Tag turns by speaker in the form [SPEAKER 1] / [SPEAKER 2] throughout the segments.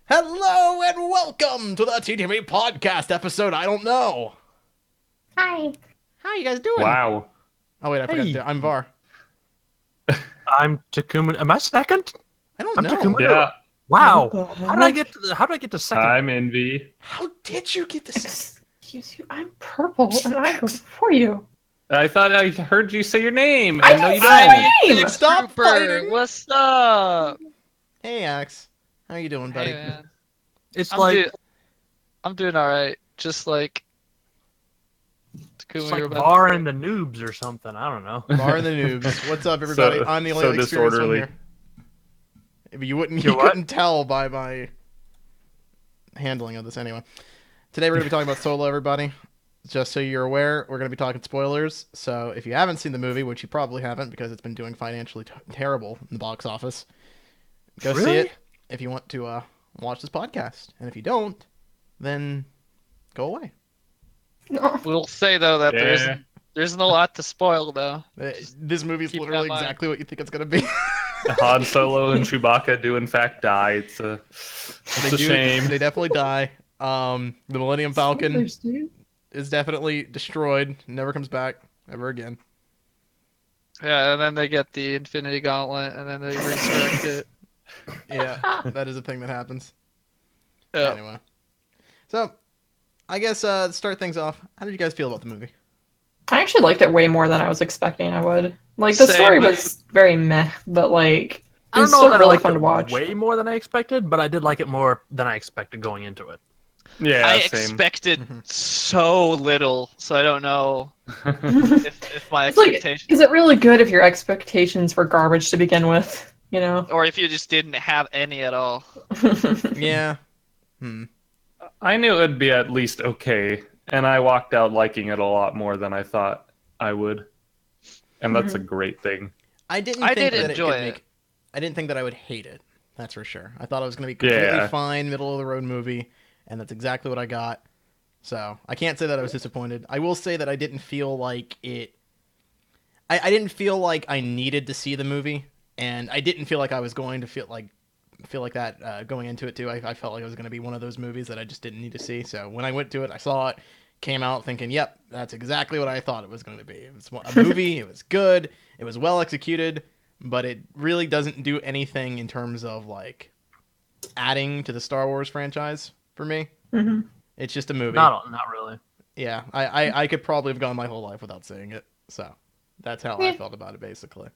[SPEAKER 1] Hello and welcome to the TTV podcast episode. I don't know.
[SPEAKER 2] Hi.
[SPEAKER 1] How you guys doing?
[SPEAKER 3] Wow.
[SPEAKER 1] Oh wait, I forgot.
[SPEAKER 4] Hey,
[SPEAKER 1] I'm Var.
[SPEAKER 4] I'm Takuma. Am I second?
[SPEAKER 1] I don't
[SPEAKER 4] I'm
[SPEAKER 1] know.
[SPEAKER 4] Takuma.
[SPEAKER 3] Yeah,
[SPEAKER 4] Wow.
[SPEAKER 2] What the
[SPEAKER 4] How did I
[SPEAKER 2] heck?
[SPEAKER 4] get to how did I get to second?
[SPEAKER 3] I'm Envy.
[SPEAKER 1] How did you get this?
[SPEAKER 2] Excuse you, I'm purple and I go before you.
[SPEAKER 3] I thought I heard you say your name.
[SPEAKER 2] I
[SPEAKER 3] and no,
[SPEAKER 2] didn't
[SPEAKER 3] you
[SPEAKER 2] say
[SPEAKER 3] don't.
[SPEAKER 2] my name!
[SPEAKER 1] Stop
[SPEAKER 5] Trooper,
[SPEAKER 1] fighting!
[SPEAKER 5] what's up?
[SPEAKER 1] Hey, Axe. How you doing, buddy?
[SPEAKER 5] Hey, man.
[SPEAKER 4] It's
[SPEAKER 5] I'm,
[SPEAKER 4] like
[SPEAKER 5] I'm doing all right. Just like Takuma,
[SPEAKER 4] it's
[SPEAKER 5] you're
[SPEAKER 4] like
[SPEAKER 5] about
[SPEAKER 4] Bar
[SPEAKER 5] to
[SPEAKER 4] and the Noobs or something. I don't know.
[SPEAKER 1] Bar and the noobs. What's up, everybody? I'm the only
[SPEAKER 3] so
[SPEAKER 1] experienced one
[SPEAKER 3] disorderly.
[SPEAKER 1] here. But you wouldn't.
[SPEAKER 4] You're
[SPEAKER 1] You
[SPEAKER 4] what?
[SPEAKER 1] couldn't tell by my handling of this anyway. Today we're gonna be talking about Solo, everybody. Just so you're aware, we're going to be talking spoilers. So if you haven't seen the movie, which you probably haven't because it's been doing financially terrible in the box office, go see
[SPEAKER 4] Really?
[SPEAKER 1] it if you want to watch this podcast. And if you don't, then go away.
[SPEAKER 2] No.
[SPEAKER 5] We'll say though that
[SPEAKER 3] Yeah.
[SPEAKER 5] there isn't a lot to spoil though.
[SPEAKER 1] This movie is
[SPEAKER 5] keep that
[SPEAKER 1] literally
[SPEAKER 5] in mind.
[SPEAKER 1] exactly what you think it's going to be.
[SPEAKER 3] Han Solo and Chewbacca do in fact die. It's a shame.
[SPEAKER 1] They definitely die. The Millennium Falcon
[SPEAKER 2] Spoilers, dude.
[SPEAKER 1] is definitely destroyed. Never comes back ever again.
[SPEAKER 5] Yeah, and then they get the Infinity Gauntlet, and then they resurrect it.
[SPEAKER 1] Yeah, that is a thing that happens.
[SPEAKER 5] Yeah.
[SPEAKER 1] Anyway, so I guess to start things off, how did you guys feel about the movie?
[SPEAKER 2] I actually liked it way more than I was expecting I would. Like, the
[SPEAKER 5] Same.
[SPEAKER 2] story was very meh, but like, it
[SPEAKER 4] I don't
[SPEAKER 2] was
[SPEAKER 4] know
[SPEAKER 2] still
[SPEAKER 4] that I
[SPEAKER 2] really
[SPEAKER 4] liked
[SPEAKER 2] fun
[SPEAKER 4] it
[SPEAKER 2] to watch.
[SPEAKER 4] way more than I expected, but I did like it more than I expected going into it.
[SPEAKER 3] Yeah,
[SPEAKER 5] I
[SPEAKER 3] same.
[SPEAKER 5] expected
[SPEAKER 1] Mhm.
[SPEAKER 5] so little, so I don't know if my
[SPEAKER 2] It's like,
[SPEAKER 5] expectations,
[SPEAKER 2] is it really good if your expectations were garbage to begin with? You know?
[SPEAKER 5] or if you just didn't have any at all.
[SPEAKER 1] Yeah. Hmm.
[SPEAKER 3] I knew it would be at least okay, and I walked out liking it a lot more than I thought I would. And that's a great thing.
[SPEAKER 1] I didn't.
[SPEAKER 5] I
[SPEAKER 1] think
[SPEAKER 5] did
[SPEAKER 1] that
[SPEAKER 5] enjoy
[SPEAKER 1] could
[SPEAKER 5] it.
[SPEAKER 1] make. I didn't think that I would hate it. That's for sure. I thought it was going to be completely
[SPEAKER 3] Yeah.
[SPEAKER 1] fine, middle of the road movie, and that's exactly what I got. So I can't say that I was disappointed. I will say that I didn't feel like it. I didn't feel like I needed to see the movie, and I didn't feel like I was going to feel like that going into it too. I felt like it was going to be one of those movies that I just didn't need to see. So when I went to it, I saw it, came out thinking, "Yep, that's exactly what I thought it was going to be." It was a movie. It was good. It was well executed, but it really doesn't do anything in terms of like adding to the Star Wars franchise for me.
[SPEAKER 2] Mhm.
[SPEAKER 1] It's just a movie.
[SPEAKER 4] Not really.
[SPEAKER 1] Yeah, I could probably have gone my whole life without seeing it. So that's how I
[SPEAKER 2] Yeah.
[SPEAKER 1] felt about it, basically.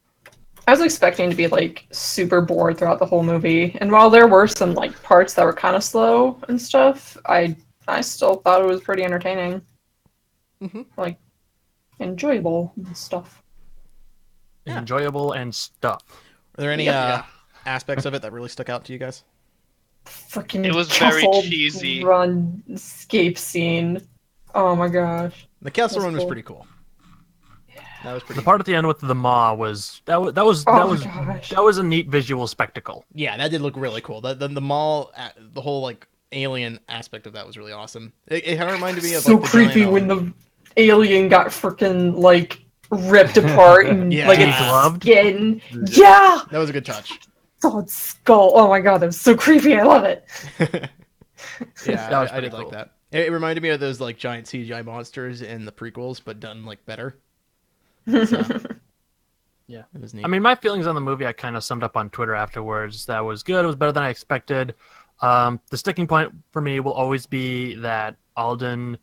[SPEAKER 2] I was expecting to be like super bored throughout the whole movie, and while there were some like parts that were kind of slow and stuff, I still thought it was pretty entertaining,
[SPEAKER 1] Mhm.
[SPEAKER 2] like enjoyable and stuff.
[SPEAKER 1] Yeah.
[SPEAKER 4] Enjoyable and stuff.
[SPEAKER 1] Are there any
[SPEAKER 5] Yeah.
[SPEAKER 1] aspects of it that really stuck out to you guys?
[SPEAKER 2] Freaking
[SPEAKER 5] It was very
[SPEAKER 2] castle
[SPEAKER 5] cheesy.
[SPEAKER 2] run escape scene. Oh my gosh.
[SPEAKER 1] The castle
[SPEAKER 2] That's
[SPEAKER 1] run was
[SPEAKER 2] cool.
[SPEAKER 1] pretty cool. That was pretty.
[SPEAKER 4] The part at the end with the Maw was that was
[SPEAKER 2] Oh my gosh.
[SPEAKER 4] that was a neat visual spectacle.
[SPEAKER 1] Yeah, that did look really cool. The mall, the whole like alien aspect of that was really awesome. It kind of reminded me of
[SPEAKER 2] So
[SPEAKER 1] like, the
[SPEAKER 2] creepy
[SPEAKER 1] giant,
[SPEAKER 2] when the alien got freaking like ripped apart and
[SPEAKER 1] Yeah.
[SPEAKER 2] like
[SPEAKER 1] Getting
[SPEAKER 2] its
[SPEAKER 4] gloved?
[SPEAKER 2] skin. Yeah,
[SPEAKER 1] That was a good touch.
[SPEAKER 2] saw its skull. Oh my god, that was so creepy. I love it.
[SPEAKER 1] Yeah,
[SPEAKER 4] That was
[SPEAKER 1] I
[SPEAKER 4] pretty
[SPEAKER 1] did like
[SPEAKER 4] cool.
[SPEAKER 1] that. It reminded me of those like giant CGI monsters in the prequels, but done like better. So,
[SPEAKER 4] Yeah.
[SPEAKER 1] it was neat.
[SPEAKER 4] I mean, my feelings on the movie I kind of summed up on Twitter afterwards. That was good. It was better than I expected. The sticking point for me will always be that Alden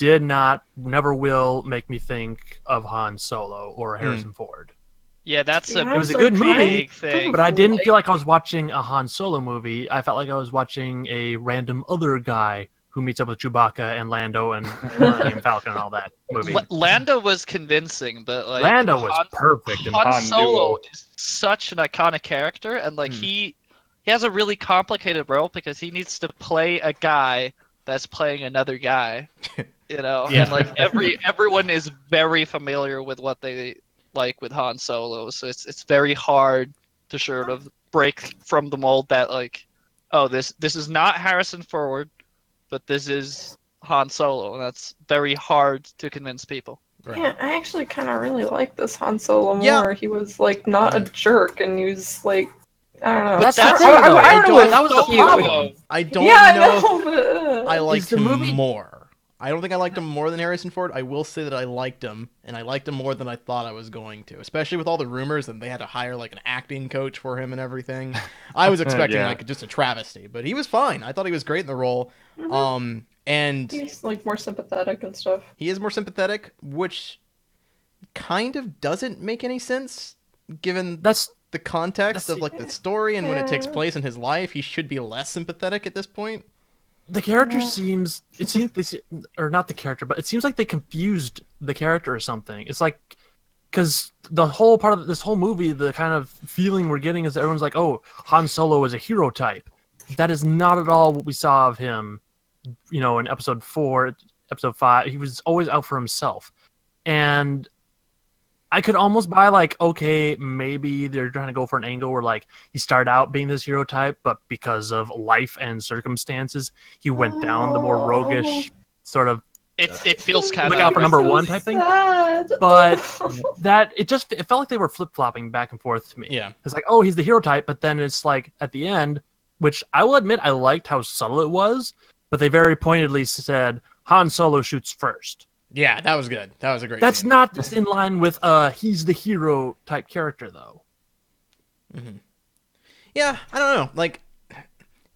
[SPEAKER 4] never will make me think of Han Solo or Harrison Ford.
[SPEAKER 5] Yeah, that's
[SPEAKER 2] Yeah,
[SPEAKER 5] a
[SPEAKER 2] it
[SPEAKER 4] was a good movie,
[SPEAKER 5] big thing.
[SPEAKER 4] But I didn't feel like I was watching a Han Solo movie. I felt like I was watching a random other guy who meets up with Chewbacca and Lando and Millennium Falcon and all that movie.
[SPEAKER 5] Lando was convincing, but like
[SPEAKER 4] Lando was
[SPEAKER 5] Han,
[SPEAKER 4] perfect.
[SPEAKER 5] Han
[SPEAKER 3] Han
[SPEAKER 5] Solo
[SPEAKER 3] Duo.
[SPEAKER 5] is such an iconic character, and like
[SPEAKER 1] Hmm.
[SPEAKER 5] he has a really complicated role because he needs to play a guy that's playing another guy. You know,
[SPEAKER 1] Yeah.
[SPEAKER 5] and like everyone is very familiar with what they like with Han Solo, so it's very hard to sort of break from the mold that like, oh, this is not Harrison Ford, but this is Han Solo, and that's very hard to convince people.
[SPEAKER 1] Right.
[SPEAKER 2] Yeah, I actually kind of really like this Han Solo more.
[SPEAKER 1] Yeah.
[SPEAKER 2] He was like not a jerk, and he was like I don't know.
[SPEAKER 4] That's
[SPEAKER 2] I,
[SPEAKER 4] the thing,
[SPEAKER 2] I,
[SPEAKER 4] though.
[SPEAKER 2] I don't know.
[SPEAKER 4] That was the
[SPEAKER 2] Cute.
[SPEAKER 4] problem.
[SPEAKER 1] I don't
[SPEAKER 2] Yeah,
[SPEAKER 1] know
[SPEAKER 2] I know. But,
[SPEAKER 1] I liked
[SPEAKER 4] the
[SPEAKER 1] him
[SPEAKER 4] movie-
[SPEAKER 1] more. I don't think I liked him more than Harrison Ford. I will say that I liked him, and I liked him more than I thought I was going to, especially with all the rumors that they had to hire like an acting coach for him and everything. I was expecting
[SPEAKER 3] Yeah.
[SPEAKER 1] like just a travesty, but he was fine. I thought he was great in the role. And
[SPEAKER 2] he's like more sympathetic and stuff.
[SPEAKER 1] he is more sympathetic, which kind of doesn't make any sense given
[SPEAKER 4] That's
[SPEAKER 1] the context of like the story and when it takes
[SPEAKER 2] Yeah.
[SPEAKER 1] place in his life. He should be less sympathetic at this point.
[SPEAKER 4] the character seems. It seems or not the character, but it seems like they confused the character or something. It's like because the whole part of this whole movie, the kind of feeling we're getting is that everyone's like, "Oh, Han Solo is a hero type." That is not at all what we saw of him. You know, in episode 4, episode 5, he was always out for himself, and I could almost buy like, okay, maybe they're trying to go for an angle where like he started out being this hero type, but because of life and circumstances, he went down the more roguish sort of
[SPEAKER 5] It feels kind
[SPEAKER 4] look out for
[SPEAKER 5] of
[SPEAKER 4] number one type thing.
[SPEAKER 2] Sad.
[SPEAKER 4] But that it felt like they were flip flopping back and forth to me.
[SPEAKER 1] Yeah.
[SPEAKER 4] It's like, oh, he's the hero type, but then it's like at the end, which I will admit I liked how subtle it was, but they very pointedly said Han Solo shoots first.
[SPEAKER 1] Yeah, that was good. That was a great
[SPEAKER 4] That's
[SPEAKER 1] scene.
[SPEAKER 4] not in line with he's the hero type character though.
[SPEAKER 1] Yeah, I don't know. Like,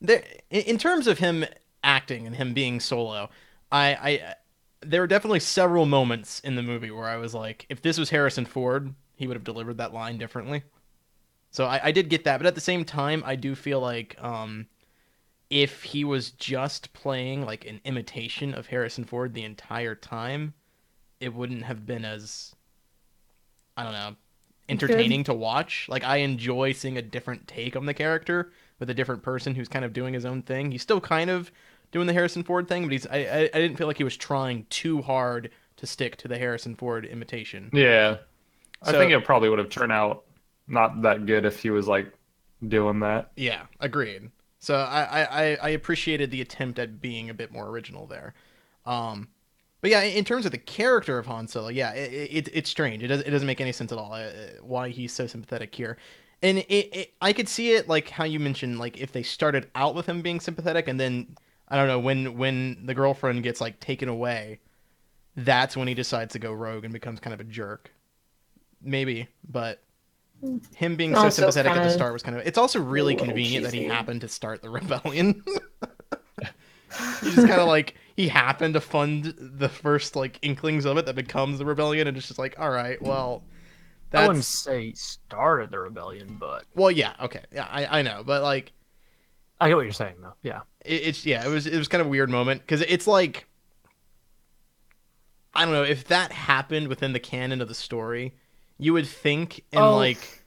[SPEAKER 1] there, in terms of him acting and him being Solo, there were definitely several moments in the movie where I was like, if this was Harrison Ford, he would have delivered that line differently. So I did get that, but at the same time, I do feel like if he was just playing like an imitation of Harrison Ford the entire time, it wouldn't have been as, I don't know, entertaining to watch. Like, I enjoy seeing a different take on the character with a different person who's kind of doing his own thing. He's still kind of doing the Harrison Ford thing, but I didn't feel like he was trying too hard to stick to the Harrison Ford imitation.
[SPEAKER 3] Yeah. I
[SPEAKER 1] So-
[SPEAKER 3] think it probably would have turned out not that good if he was like doing that.
[SPEAKER 1] Yeah, agreed. So I appreciated the attempt at being a bit more original there. But yeah, in terms of the character of Han Solo, yeah, it's strange. It doesn't make any sense at all why he's so sympathetic here. And I could see it like how you mentioned, like if they started out with him being sympathetic, and then I don't know when the girlfriend gets like taken away, that's when he decides to go rogue and becomes kind of a jerk. Maybe, but him being so
[SPEAKER 2] Also
[SPEAKER 1] sympathetic at the
[SPEAKER 2] kinda
[SPEAKER 1] start was kind of. It's also really
[SPEAKER 2] a little
[SPEAKER 1] convenient that he
[SPEAKER 2] cheesy.
[SPEAKER 1] happened to start the rebellion. He just kind of like he happened to fund the first like inklings of it that becomes the rebellion, and it's just like, all right, well,
[SPEAKER 4] I wouldn't
[SPEAKER 1] that's
[SPEAKER 4] say he started the rebellion, but
[SPEAKER 1] well, yeah, okay, yeah, I know, but like
[SPEAKER 4] I get what you're saying though. Yeah.
[SPEAKER 1] it's yeah, it was kind of a weird moment because it's like I don't know if that happened within the canon of the story, you would think in
[SPEAKER 4] Oh.
[SPEAKER 1] like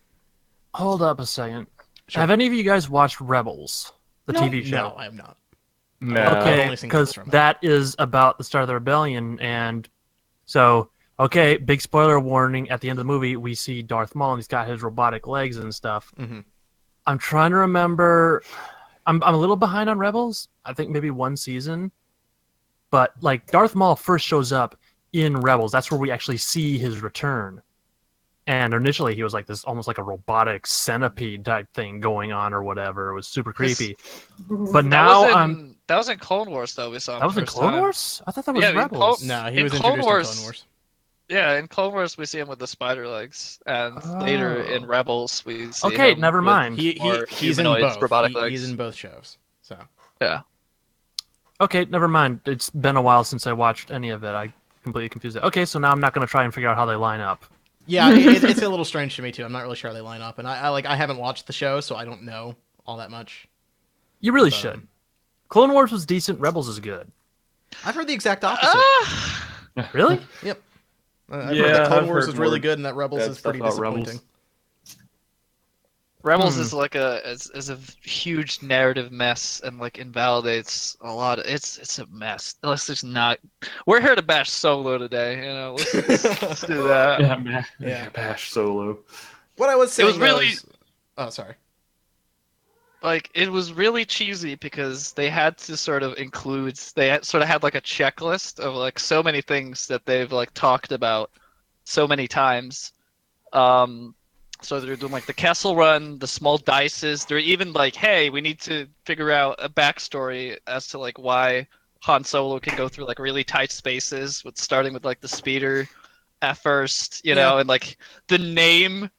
[SPEAKER 4] Hold up a second.
[SPEAKER 1] Sure.
[SPEAKER 4] Have any of you guys watched Rebels, the
[SPEAKER 2] No.
[SPEAKER 4] TV show?
[SPEAKER 1] no, I am not.
[SPEAKER 3] No.
[SPEAKER 1] I've
[SPEAKER 4] Okay,
[SPEAKER 1] only seen clips
[SPEAKER 4] because
[SPEAKER 1] from it.
[SPEAKER 4] that is about the start of the rebellion, and so okay, big spoiler warning. At the end of the movie, we see Darth Maul, and he's got his robotic legs and stuff.
[SPEAKER 1] Mhm.
[SPEAKER 4] I'm trying to remember. I'm a little behind on Rebels. I think maybe one season, but like Darth Maul first shows up in Rebels. That's where we actually see his return. And initially, he was like this, almost like a robotic centipede type thing going on, or whatever. It was super creepy. But now
[SPEAKER 5] that was in Clone Wars though. We saw him
[SPEAKER 4] that was in
[SPEAKER 5] first
[SPEAKER 4] Clone
[SPEAKER 5] time.
[SPEAKER 4] Wars. I thought that was
[SPEAKER 5] Yeah, in
[SPEAKER 4] Rebels.
[SPEAKER 5] Clone-
[SPEAKER 1] No, he
[SPEAKER 5] In
[SPEAKER 1] was
[SPEAKER 5] Clone
[SPEAKER 1] introduced
[SPEAKER 5] Wars-
[SPEAKER 1] in Clone Wars.
[SPEAKER 5] Yeah, in Clone Wars we see him with the spider legs, and later in
[SPEAKER 4] Oh.
[SPEAKER 5] Rebels we see
[SPEAKER 4] Okay,
[SPEAKER 5] him
[SPEAKER 4] never
[SPEAKER 5] with
[SPEAKER 4] mind.
[SPEAKER 1] He's in
[SPEAKER 5] humanoids,
[SPEAKER 1] both.
[SPEAKER 5] robotic legs.
[SPEAKER 1] He's in both shows. So
[SPEAKER 5] Yeah.
[SPEAKER 4] Okay, never mind. It's been a while since I watched any of it. I completely confused it. Okay, so now I'm not going to try and figure out how they line up.
[SPEAKER 1] yeah, it's a little strange to me too. I'm not really sure how they line up, and I haven't watched the show, so I don't know all that much.
[SPEAKER 4] You really
[SPEAKER 1] So-
[SPEAKER 4] should. Clone Wars was decent. Rebels is good.
[SPEAKER 1] I've heard the exact opposite.
[SPEAKER 5] Ah!
[SPEAKER 4] Really?
[SPEAKER 1] Yep. I've heard
[SPEAKER 3] Yeah,
[SPEAKER 1] that Clone
[SPEAKER 3] I've
[SPEAKER 1] Wars
[SPEAKER 3] heard
[SPEAKER 1] is really
[SPEAKER 3] more
[SPEAKER 1] good, and that Rebels
[SPEAKER 3] bad
[SPEAKER 1] is pretty
[SPEAKER 3] stuff about Rebels.
[SPEAKER 1] disappointing.
[SPEAKER 5] Rebels
[SPEAKER 4] Hmm.
[SPEAKER 5] is like is a huge narrative mess and like invalidates a lot of it's a mess. Let's just not. We're here to bash Solo today, you know. Let's do that.
[SPEAKER 3] Yeah, man.
[SPEAKER 1] Yeah.
[SPEAKER 3] Bash Solo.
[SPEAKER 1] What I was saying
[SPEAKER 5] was really-
[SPEAKER 1] was- oh, sorry.
[SPEAKER 5] Like it was really cheesy because they had to sort of include. They sort of had like a checklist of like so many things that they've like talked about so many times. So they're doing like the Kessel Run, the small dices. They're even like, hey, we need to figure out a backstory as to like why Han Solo can go through like really tight spaces, with starting with like the speeder at first,
[SPEAKER 1] Yeah.
[SPEAKER 5] and like the name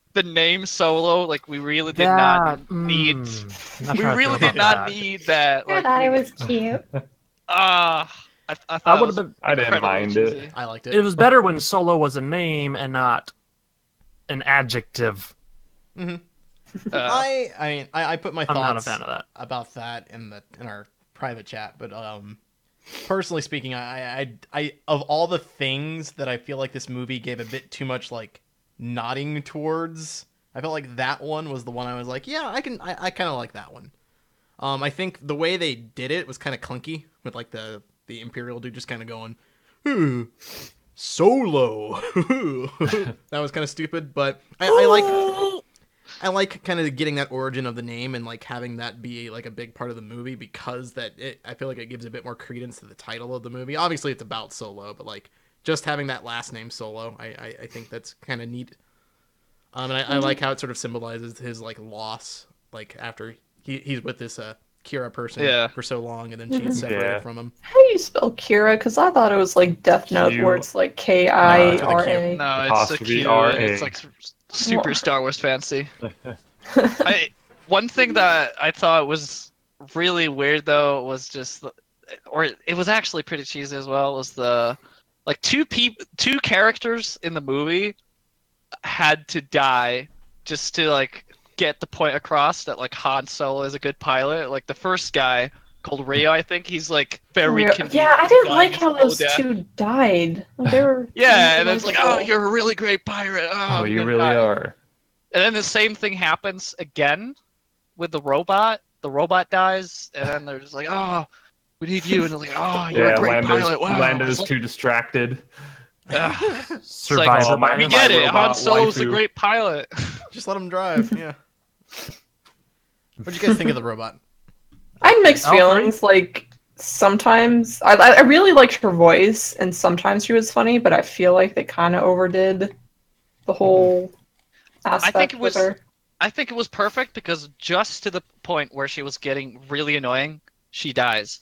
[SPEAKER 5] Solo, like we really did not need.
[SPEAKER 4] Not
[SPEAKER 5] We
[SPEAKER 4] sure how I feel
[SPEAKER 5] really did
[SPEAKER 4] about
[SPEAKER 5] not
[SPEAKER 4] that.
[SPEAKER 5] need that.
[SPEAKER 2] I
[SPEAKER 5] Like,
[SPEAKER 2] thought it was cute.
[SPEAKER 5] I
[SPEAKER 4] I
[SPEAKER 5] thought it
[SPEAKER 4] would
[SPEAKER 5] was
[SPEAKER 4] have been.
[SPEAKER 3] I didn't
[SPEAKER 5] incredibly
[SPEAKER 3] mind
[SPEAKER 5] cheesy.
[SPEAKER 3] it.
[SPEAKER 1] I liked
[SPEAKER 4] It
[SPEAKER 1] it.
[SPEAKER 4] was better when Solo was a name and not an adjective.
[SPEAKER 1] Hmm.
[SPEAKER 5] Uh,
[SPEAKER 1] I put my
[SPEAKER 4] I'm not a
[SPEAKER 1] thoughts
[SPEAKER 4] fan of that.
[SPEAKER 1] about that in our private chat, but personally speaking, I of all the things that I feel like this movie gave a bit too much like nodding towards, I felt like that one was the one I was like, yeah, I kind of like that one. I think the way they did it was kind of clunky with like the Imperial dude just kind of going, Solo. That was kind of stupid, but I like kind of getting that origin of the name and like having that be like a big part of the movie, because I feel like it gives a bit more credence to the title of the movie. Obviously, it's about Solo, but like just having that last name Solo, I think that's kind of neat. And I like how it sort of symbolizes his like loss, like after he's with this Kira person
[SPEAKER 5] Yeah.
[SPEAKER 1] for so long, and then she's separated
[SPEAKER 3] Yeah.
[SPEAKER 1] from him.
[SPEAKER 2] How do you spell Kira? Because I thought it was like Death Note, where it's like Kira.
[SPEAKER 5] no, it's a
[SPEAKER 3] Apostrophe
[SPEAKER 5] Q.
[SPEAKER 3] RA.
[SPEAKER 5] It's like super Star Wars fancy. One thing that I thought was really weird though was just, or it was actually pretty cheesy as well, was the like two characters in the movie had to die just to like get the point across that like Han Solo is a good pilot. Like the first guy called Rio, I think he's like very
[SPEAKER 2] Yeah, I didn't like
[SPEAKER 5] convenient
[SPEAKER 2] how those
[SPEAKER 5] death.
[SPEAKER 2] two died. Like, they were
[SPEAKER 5] Yeah, and it's like, oh,
[SPEAKER 2] likable.
[SPEAKER 5] you're a really great pirate. Oh,
[SPEAKER 3] Oh,
[SPEAKER 5] I'm
[SPEAKER 3] you
[SPEAKER 5] gonna
[SPEAKER 3] really
[SPEAKER 5] die.
[SPEAKER 3] are.
[SPEAKER 5] And then the same thing happens again with the robot. The robot dies, and then they're just like, "Oh, we need you." And they're like, "Oh, you're
[SPEAKER 3] Yeah,
[SPEAKER 5] a great pilot." Wow.
[SPEAKER 3] Lando's too distracted.
[SPEAKER 5] Ugh.
[SPEAKER 4] Survivor
[SPEAKER 3] Oh, my-
[SPEAKER 5] We
[SPEAKER 4] bias.
[SPEAKER 5] get it.
[SPEAKER 3] robot
[SPEAKER 5] Han Solo's a
[SPEAKER 3] waifu.
[SPEAKER 5] great pilot.
[SPEAKER 1] Just let him drive. Yeah. What'd you guys think of the robot?
[SPEAKER 2] I had mixed
[SPEAKER 4] L3?
[SPEAKER 2] feelings. Like, sometimes I really liked her voice, and sometimes she was funny, but I feel like they kind of overdid the whole aspect
[SPEAKER 5] it
[SPEAKER 2] with
[SPEAKER 5] was-
[SPEAKER 2] her.
[SPEAKER 5] I think it was perfect because just to the point where she was getting really annoying, she dies.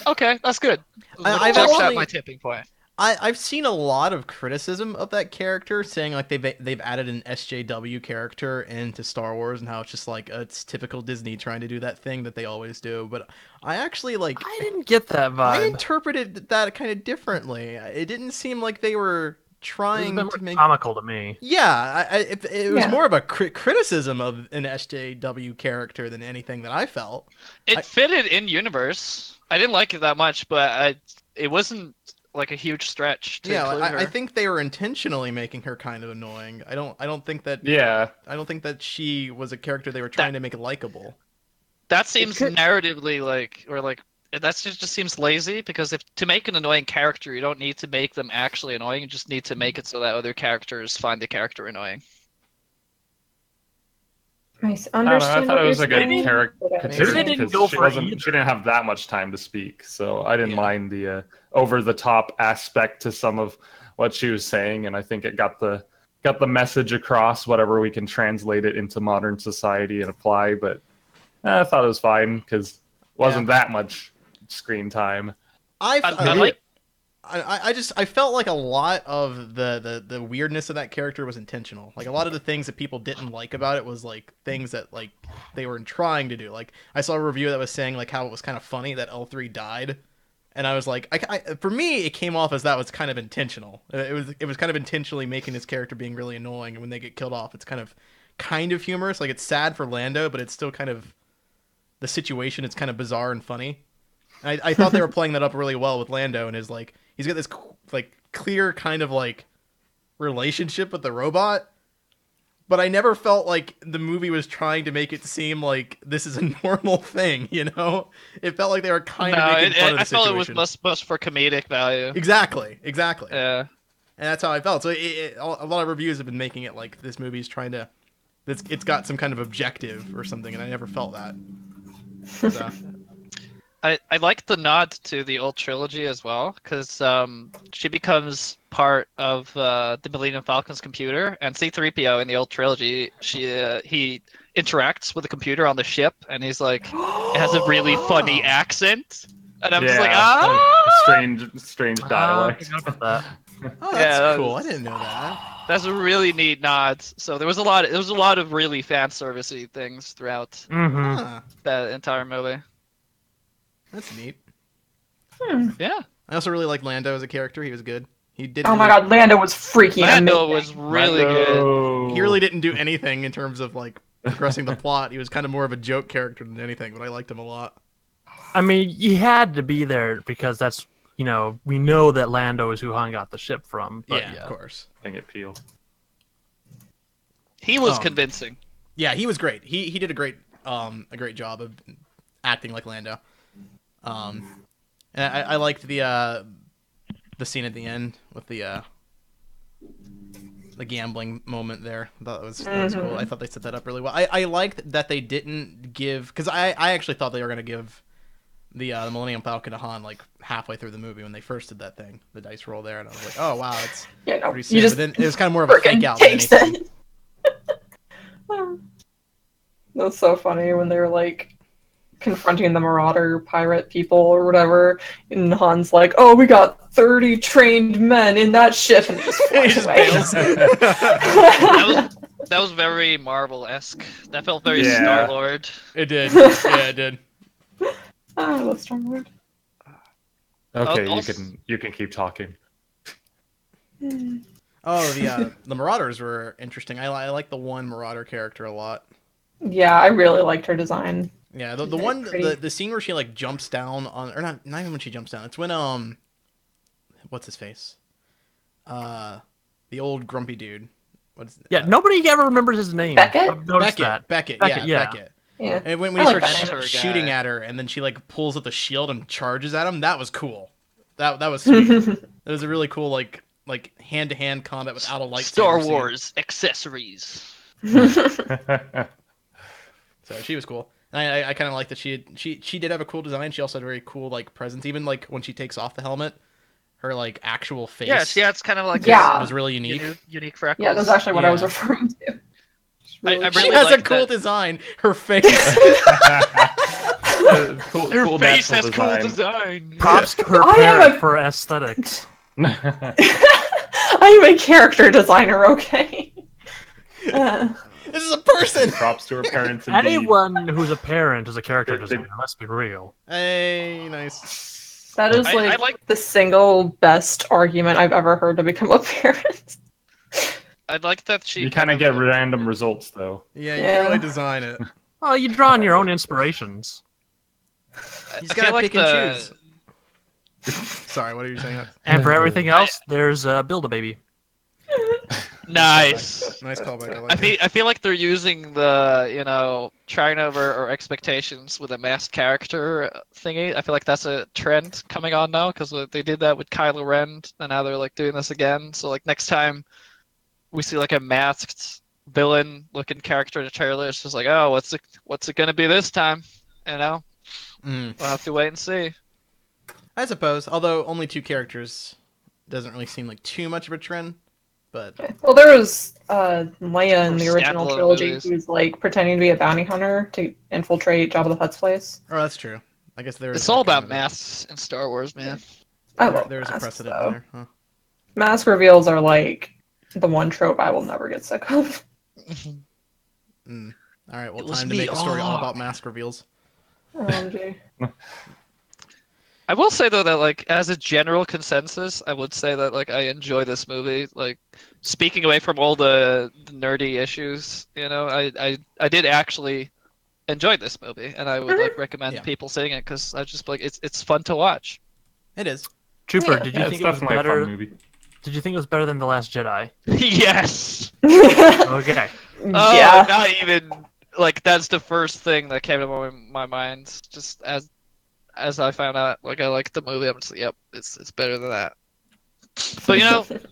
[SPEAKER 5] Okay, that's good.
[SPEAKER 1] I've
[SPEAKER 5] Just
[SPEAKER 1] actually-
[SPEAKER 5] at my tipping point.
[SPEAKER 1] I've seen a lot of criticism of that character, saying like they've added an SJW character into Star Wars and how it's just like it's typical Disney trying to do that thing that they always do. But I actually like
[SPEAKER 4] I didn't get that
[SPEAKER 1] I
[SPEAKER 4] vibe.
[SPEAKER 1] interpreted that kind of differently. It didn't seem like they were
[SPEAKER 4] It was a
[SPEAKER 1] trying
[SPEAKER 4] bit
[SPEAKER 1] to
[SPEAKER 4] more
[SPEAKER 1] make.
[SPEAKER 4] comical to me.
[SPEAKER 1] Yeah, it was
[SPEAKER 2] Yeah.
[SPEAKER 1] more of a criticism of an SJW character than anything that I felt.
[SPEAKER 5] It fitted in universe. I didn't like it that much, but it wasn't like a huge stretch to
[SPEAKER 1] Yeah,
[SPEAKER 5] include her.
[SPEAKER 1] I think they were intentionally making her kind of annoying. I don't think that
[SPEAKER 3] Yeah.
[SPEAKER 1] I don't think that she was a character they were trying to make likable.
[SPEAKER 5] That seems
[SPEAKER 2] could-
[SPEAKER 5] narratively like that just seems lazy, because if to make an annoying character, you don't need to make them actually annoying. You just need to make it so that other characters find the character annoying.
[SPEAKER 2] I
[SPEAKER 3] I don't know. I
[SPEAKER 2] understand
[SPEAKER 3] thought
[SPEAKER 2] what
[SPEAKER 3] it was
[SPEAKER 2] you're
[SPEAKER 3] a good
[SPEAKER 2] saying,
[SPEAKER 3] character.
[SPEAKER 2] but I-
[SPEAKER 1] Maybe
[SPEAKER 4] they didn't
[SPEAKER 3] because
[SPEAKER 4] go
[SPEAKER 3] she
[SPEAKER 4] for
[SPEAKER 3] wasn't.
[SPEAKER 4] either.
[SPEAKER 3] She didn't have that much time to speak, so I didn't
[SPEAKER 1] Yeah.
[SPEAKER 3] mind the over the top aspect to some of what she was saying, and I think it got the message across. Whatever we can translate it into modern society and apply, but I thought it was fine because it wasn't that much screen time.
[SPEAKER 1] I felt like a lot of the weirdness of that character was intentional. Like a lot of the things that people didn't like about it was like things that like they were trying to do. Like I saw a review that was saying like how it was kind of funny that L3 died, and I was like, for me it came off as that was kind of intentional. It was kind of intentionally making this character being really annoying, and when they get killed off, it's kind of humorous. Like it's sad for Lando, but it's still kind of the situation. It's kind of bizarre and funny. I thought they were playing that up really well with Lando, and his like he's got this like clear kind of like relationship with the robot, but I never felt like the movie was trying to make it seem like this is a normal thing. You know, it felt like they were kind of making fun of the
[SPEAKER 5] I felt
[SPEAKER 1] situation.
[SPEAKER 5] it was most for comedic value.
[SPEAKER 1] Exactly.
[SPEAKER 5] Yeah.
[SPEAKER 1] And that's how I felt. So a lot of reviews have been making it like this movie's trying to, it's got some kind of objective or something, and I never felt that. So.
[SPEAKER 5] I like the nod to the old trilogy as well, because she becomes part of the Millennium Falcon's computer, and C-3PO in the old trilogy, he interacts with the computer on the ship, and he's like, it has a really funny
[SPEAKER 1] Oh.
[SPEAKER 5] accent, and I'm just like,
[SPEAKER 3] Yeah, a strange
[SPEAKER 4] I
[SPEAKER 3] dialect.
[SPEAKER 4] forgot about
[SPEAKER 1] Oh,
[SPEAKER 5] Yeah,
[SPEAKER 1] that's
[SPEAKER 5] that
[SPEAKER 1] cool.
[SPEAKER 5] was-
[SPEAKER 1] I didn't know that.
[SPEAKER 5] That's a really neat nod. So there was a lot of really fan servicey things throughout
[SPEAKER 4] that. Mm-hmm.
[SPEAKER 1] Huh.
[SPEAKER 5] that entire movie.
[SPEAKER 1] That's neat.
[SPEAKER 5] Yeah,
[SPEAKER 1] I also really liked Lando as a character. He was good. He didn't.
[SPEAKER 2] Oh my
[SPEAKER 1] really-
[SPEAKER 2] god, Lando was freaking
[SPEAKER 5] Lando
[SPEAKER 2] amazing.
[SPEAKER 5] was really good.
[SPEAKER 3] Lando.
[SPEAKER 1] He really didn't do anything in terms of like progressing the plot. He was kind of more of a joke character than anything, but I liked him a lot.
[SPEAKER 4] I mean, he had to be there because that's, we know that Lando is who Han got the ship from. But
[SPEAKER 1] Yeah, of course.
[SPEAKER 3] Dang it, Peel.
[SPEAKER 5] He was
[SPEAKER 1] Um,
[SPEAKER 5] convincing.
[SPEAKER 1] Yeah, he was great. He did a great job of acting like Lando. And I liked the scene at the end with the gambling moment there. I thought that was cool. I thought they set that up really well. I liked that they didn't give, because I actually thought they were gonna give the Millennium Falcon to Han like halfway through the movie when they first did that thing, the dice roll there, and I was like, oh wow, it's
[SPEAKER 2] Yeah, no,
[SPEAKER 1] pretty
[SPEAKER 2] you
[SPEAKER 1] sick.
[SPEAKER 2] just
[SPEAKER 1] But then it was kind of more of a
[SPEAKER 2] freaking
[SPEAKER 1] fake out than
[SPEAKER 2] takes
[SPEAKER 1] anything.
[SPEAKER 2] it. That's so funny when they were like confronting the Marauder pirate people or whatever, and Han's like, "Oh, we got 30 trained men in that ship," and he just
[SPEAKER 1] He
[SPEAKER 2] flies
[SPEAKER 1] just
[SPEAKER 2] away.
[SPEAKER 1] bails.
[SPEAKER 5] That was very Marvel-esque. That felt very
[SPEAKER 3] Yeah.
[SPEAKER 5] Star-Lord.
[SPEAKER 1] It did. Yeah, it did.
[SPEAKER 2] I love Star-Lord.
[SPEAKER 3] Okay,
[SPEAKER 5] Also-
[SPEAKER 3] you can keep talking.
[SPEAKER 1] Oh, the Marauders were interesting. I like the one Marauder character a lot.
[SPEAKER 2] Yeah, I really liked her design.
[SPEAKER 1] Yeah, the
[SPEAKER 2] Very
[SPEAKER 1] one
[SPEAKER 2] pretty.
[SPEAKER 1] the scene where she like jumps down on, or not even when she jumps down. It's when what's his face? The old grumpy dude. What's
[SPEAKER 4] Yeah, nobody ever remembers his name.
[SPEAKER 2] Beckett?
[SPEAKER 4] I've noticed that.
[SPEAKER 1] Beckett,
[SPEAKER 4] Beckett,
[SPEAKER 1] yeah,
[SPEAKER 4] yeah.
[SPEAKER 1] Beckett.
[SPEAKER 2] Yeah.
[SPEAKER 1] And when
[SPEAKER 2] I
[SPEAKER 1] he
[SPEAKER 2] like
[SPEAKER 1] starts
[SPEAKER 5] that.
[SPEAKER 1] shooting
[SPEAKER 5] Guy.
[SPEAKER 1] at her, and then she like pulls up the shield and charges at him, that was cool. That was sweet. That was a really cool like hand to hand combat without a lightsaber.
[SPEAKER 5] Star
[SPEAKER 1] scene.
[SPEAKER 5] Wars accessories.
[SPEAKER 1] So she was cool. And I kind of like that she did have a cool design. She also had a very cool like presence. Even like when she takes off the helmet, her like actual face
[SPEAKER 5] Yeah, it's kind of like
[SPEAKER 2] Yeah.
[SPEAKER 1] was really unique.
[SPEAKER 5] unique freckles.
[SPEAKER 2] Yeah, that's actually what I was
[SPEAKER 1] Yeah.
[SPEAKER 2] referring to.
[SPEAKER 5] I
[SPEAKER 1] She
[SPEAKER 5] really
[SPEAKER 1] has a
[SPEAKER 5] like
[SPEAKER 1] cool
[SPEAKER 5] that.
[SPEAKER 1] design. Her face.
[SPEAKER 3] cool,
[SPEAKER 5] Her
[SPEAKER 3] cool
[SPEAKER 5] face
[SPEAKER 3] natural
[SPEAKER 5] has cool design.
[SPEAKER 4] Props to her
[SPEAKER 2] I am
[SPEAKER 4] parent
[SPEAKER 2] a-
[SPEAKER 4] for aesthetics.
[SPEAKER 2] I'm a character designer, okay?
[SPEAKER 1] This is a person.
[SPEAKER 3] Props to her parents. Indeed.
[SPEAKER 4] Anyone who's a parent is a character
[SPEAKER 3] They-
[SPEAKER 4] designer. Let's be real.
[SPEAKER 1] Hey, nice.
[SPEAKER 2] That is
[SPEAKER 5] I
[SPEAKER 2] like,
[SPEAKER 5] like-
[SPEAKER 2] the single best argument I've ever heard to become a parent.
[SPEAKER 5] I'd like that she.
[SPEAKER 3] You kind of get random results though.
[SPEAKER 1] Yeah, you
[SPEAKER 2] Yeah.
[SPEAKER 1] can really design it.
[SPEAKER 4] Well, you draw on your own inspirations.
[SPEAKER 1] He's
[SPEAKER 5] I
[SPEAKER 1] gotta
[SPEAKER 5] feel like
[SPEAKER 1] pick and choose. Sorry, what are you saying?
[SPEAKER 4] And for everything else, there's Build-A-Baby.
[SPEAKER 5] Nice.
[SPEAKER 1] Nice callback. I like it.
[SPEAKER 5] I feel like they're using the trying over our expectations with a masked character thingy. I feel like that's a trend coming on now because they did that with Kylo Ren and now they're like doing this again. So like next time we see like a masked villain looking character in a trailer, it's just like, oh, what's it gonna be this time? You know,
[SPEAKER 1] Mm.
[SPEAKER 5] we'll have to wait and see.
[SPEAKER 1] I suppose, although only two characters doesn't really seem like too much of a trend, but
[SPEAKER 2] Well, there was Leia in the
[SPEAKER 5] Or
[SPEAKER 2] original
[SPEAKER 5] standalone
[SPEAKER 2] trilogy
[SPEAKER 5] movies.
[SPEAKER 2] who was like pretending to be a bounty hunter to infiltrate Jabba the Hutt's place.
[SPEAKER 1] oh, that's true. I guess there is.
[SPEAKER 5] It's all
[SPEAKER 1] that kind
[SPEAKER 5] about
[SPEAKER 1] of
[SPEAKER 5] masks in Star Wars, man.
[SPEAKER 2] I love
[SPEAKER 1] There's a
[SPEAKER 2] masks,
[SPEAKER 1] precedent
[SPEAKER 2] though.
[SPEAKER 1] there. Huh?
[SPEAKER 2] Mask reveals are like the one trope I will never get sick of.
[SPEAKER 1] Mm. All right, well,
[SPEAKER 5] It was
[SPEAKER 1] time to
[SPEAKER 5] me
[SPEAKER 1] make a story all
[SPEAKER 5] all
[SPEAKER 1] about mask reveals.
[SPEAKER 2] OMG.
[SPEAKER 5] I will say though that like as a general consensus, I would say that like I enjoy this movie. Like speaking away from all the nerdy issues, I did actually enjoy this movie, and I would like recommend
[SPEAKER 1] Yeah.
[SPEAKER 5] people seeing it because I just like it's fun to watch.
[SPEAKER 1] It is.
[SPEAKER 4] Trooper,
[SPEAKER 2] Yeah.
[SPEAKER 4] did you
[SPEAKER 3] Yeah, it's
[SPEAKER 4] think it was
[SPEAKER 3] definitely a
[SPEAKER 4] better?
[SPEAKER 3] fun movie.
[SPEAKER 4] Did you think it was better than The Last Jedi?
[SPEAKER 5] Yes.
[SPEAKER 4] Okay.
[SPEAKER 5] Oh,
[SPEAKER 2] yeah.
[SPEAKER 5] not even like that's the first thing that came to my mind. Just as I found out, like I like the movie, I'm just like, yep, it's better than that. But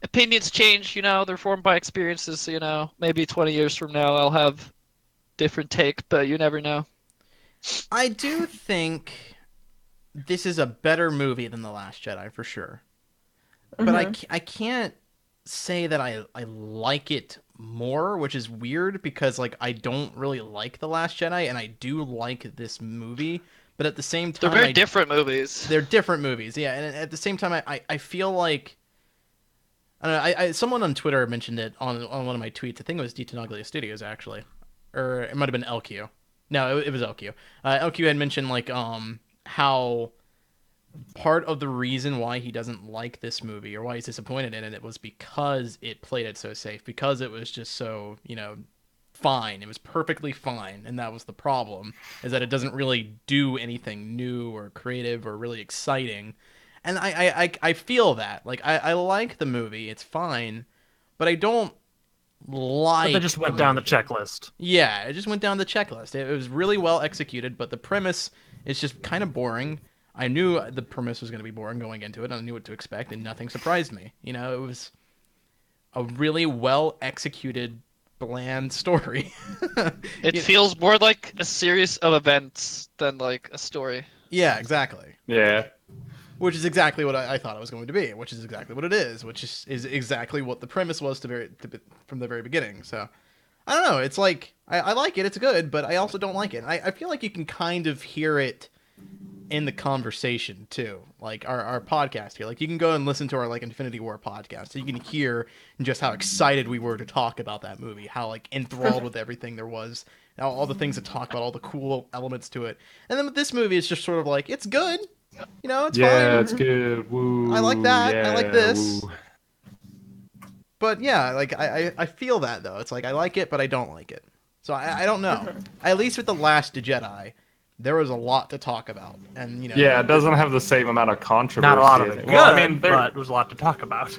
[SPEAKER 5] opinions change. They're formed by experiences. So maybe 20 years from now, I'll have different take, but you never know.
[SPEAKER 1] I do think this is a better movie than The Last Jedi for sure. But I can't say that I like it more, which is weird because like I don't really like The Last Jedi and I do like this movie, but at the same
[SPEAKER 5] They're
[SPEAKER 1] time
[SPEAKER 5] very different movies.
[SPEAKER 1] they're different movies. Yeah, and at the same time I feel like I don't know, someone on Twitter mentioned it on one of my tweets. I think it was Detanaglia Studios actually. Or it might have been LQ. No, it was LQ. LQ had mentioned like how part of the reason why he doesn't like this movie or why he's disappointed in it was because it played it so safe, because it was just so, fine. It was perfectly fine, and that was the problem, is that it doesn't really do anything new or creative or really exciting. And I feel that. Like I like the movie, it's fine, but I don't
[SPEAKER 4] But they
[SPEAKER 1] like
[SPEAKER 4] just went down the checklist.
[SPEAKER 1] yeah, it just went down the checklist. It was really well executed, but the premise is just kind of boring. I knew the premise was going to be boring going into it. I knew what to expect, and nothing surprised me. It was a really well executed, bland story.
[SPEAKER 5] It
[SPEAKER 1] You-
[SPEAKER 5] feels more like a series of events than like a story.
[SPEAKER 1] yeah, exactly.
[SPEAKER 3] Yeah.
[SPEAKER 1] Which is exactly what I thought it was going to be. Which is exactly what it is. Which is exactly what the premise was from the very beginning. So I don't know. It's like I like it. It's good, but I also don't like it. I feel like you can kind of hear it in the conversation too, like our podcast here. Like you can go and listen to our like Infinity War podcast, so you can hear just how excited we were to talk about that movie, how like enthralled with everything there was, all the things to talk about, all the cool elements to it. And then with this movie, it's just sort of like it's good, it's
[SPEAKER 3] Yeah,
[SPEAKER 1] fine.
[SPEAKER 3] it's good. Woo.
[SPEAKER 1] I like that. I like
[SPEAKER 3] yeah,
[SPEAKER 1] this.
[SPEAKER 3] woo.
[SPEAKER 1] But yeah, like I feel that though. It's like I like it, but I don't like it. So I don't know. At least with the Last Jedi, there was a lot to talk about, and
[SPEAKER 3] Yeah, it doesn't have the same amount of controversy.
[SPEAKER 4] Not a lot of it.
[SPEAKER 3] Well,
[SPEAKER 4] Good,
[SPEAKER 3] I mean,
[SPEAKER 4] but there was a lot to talk about.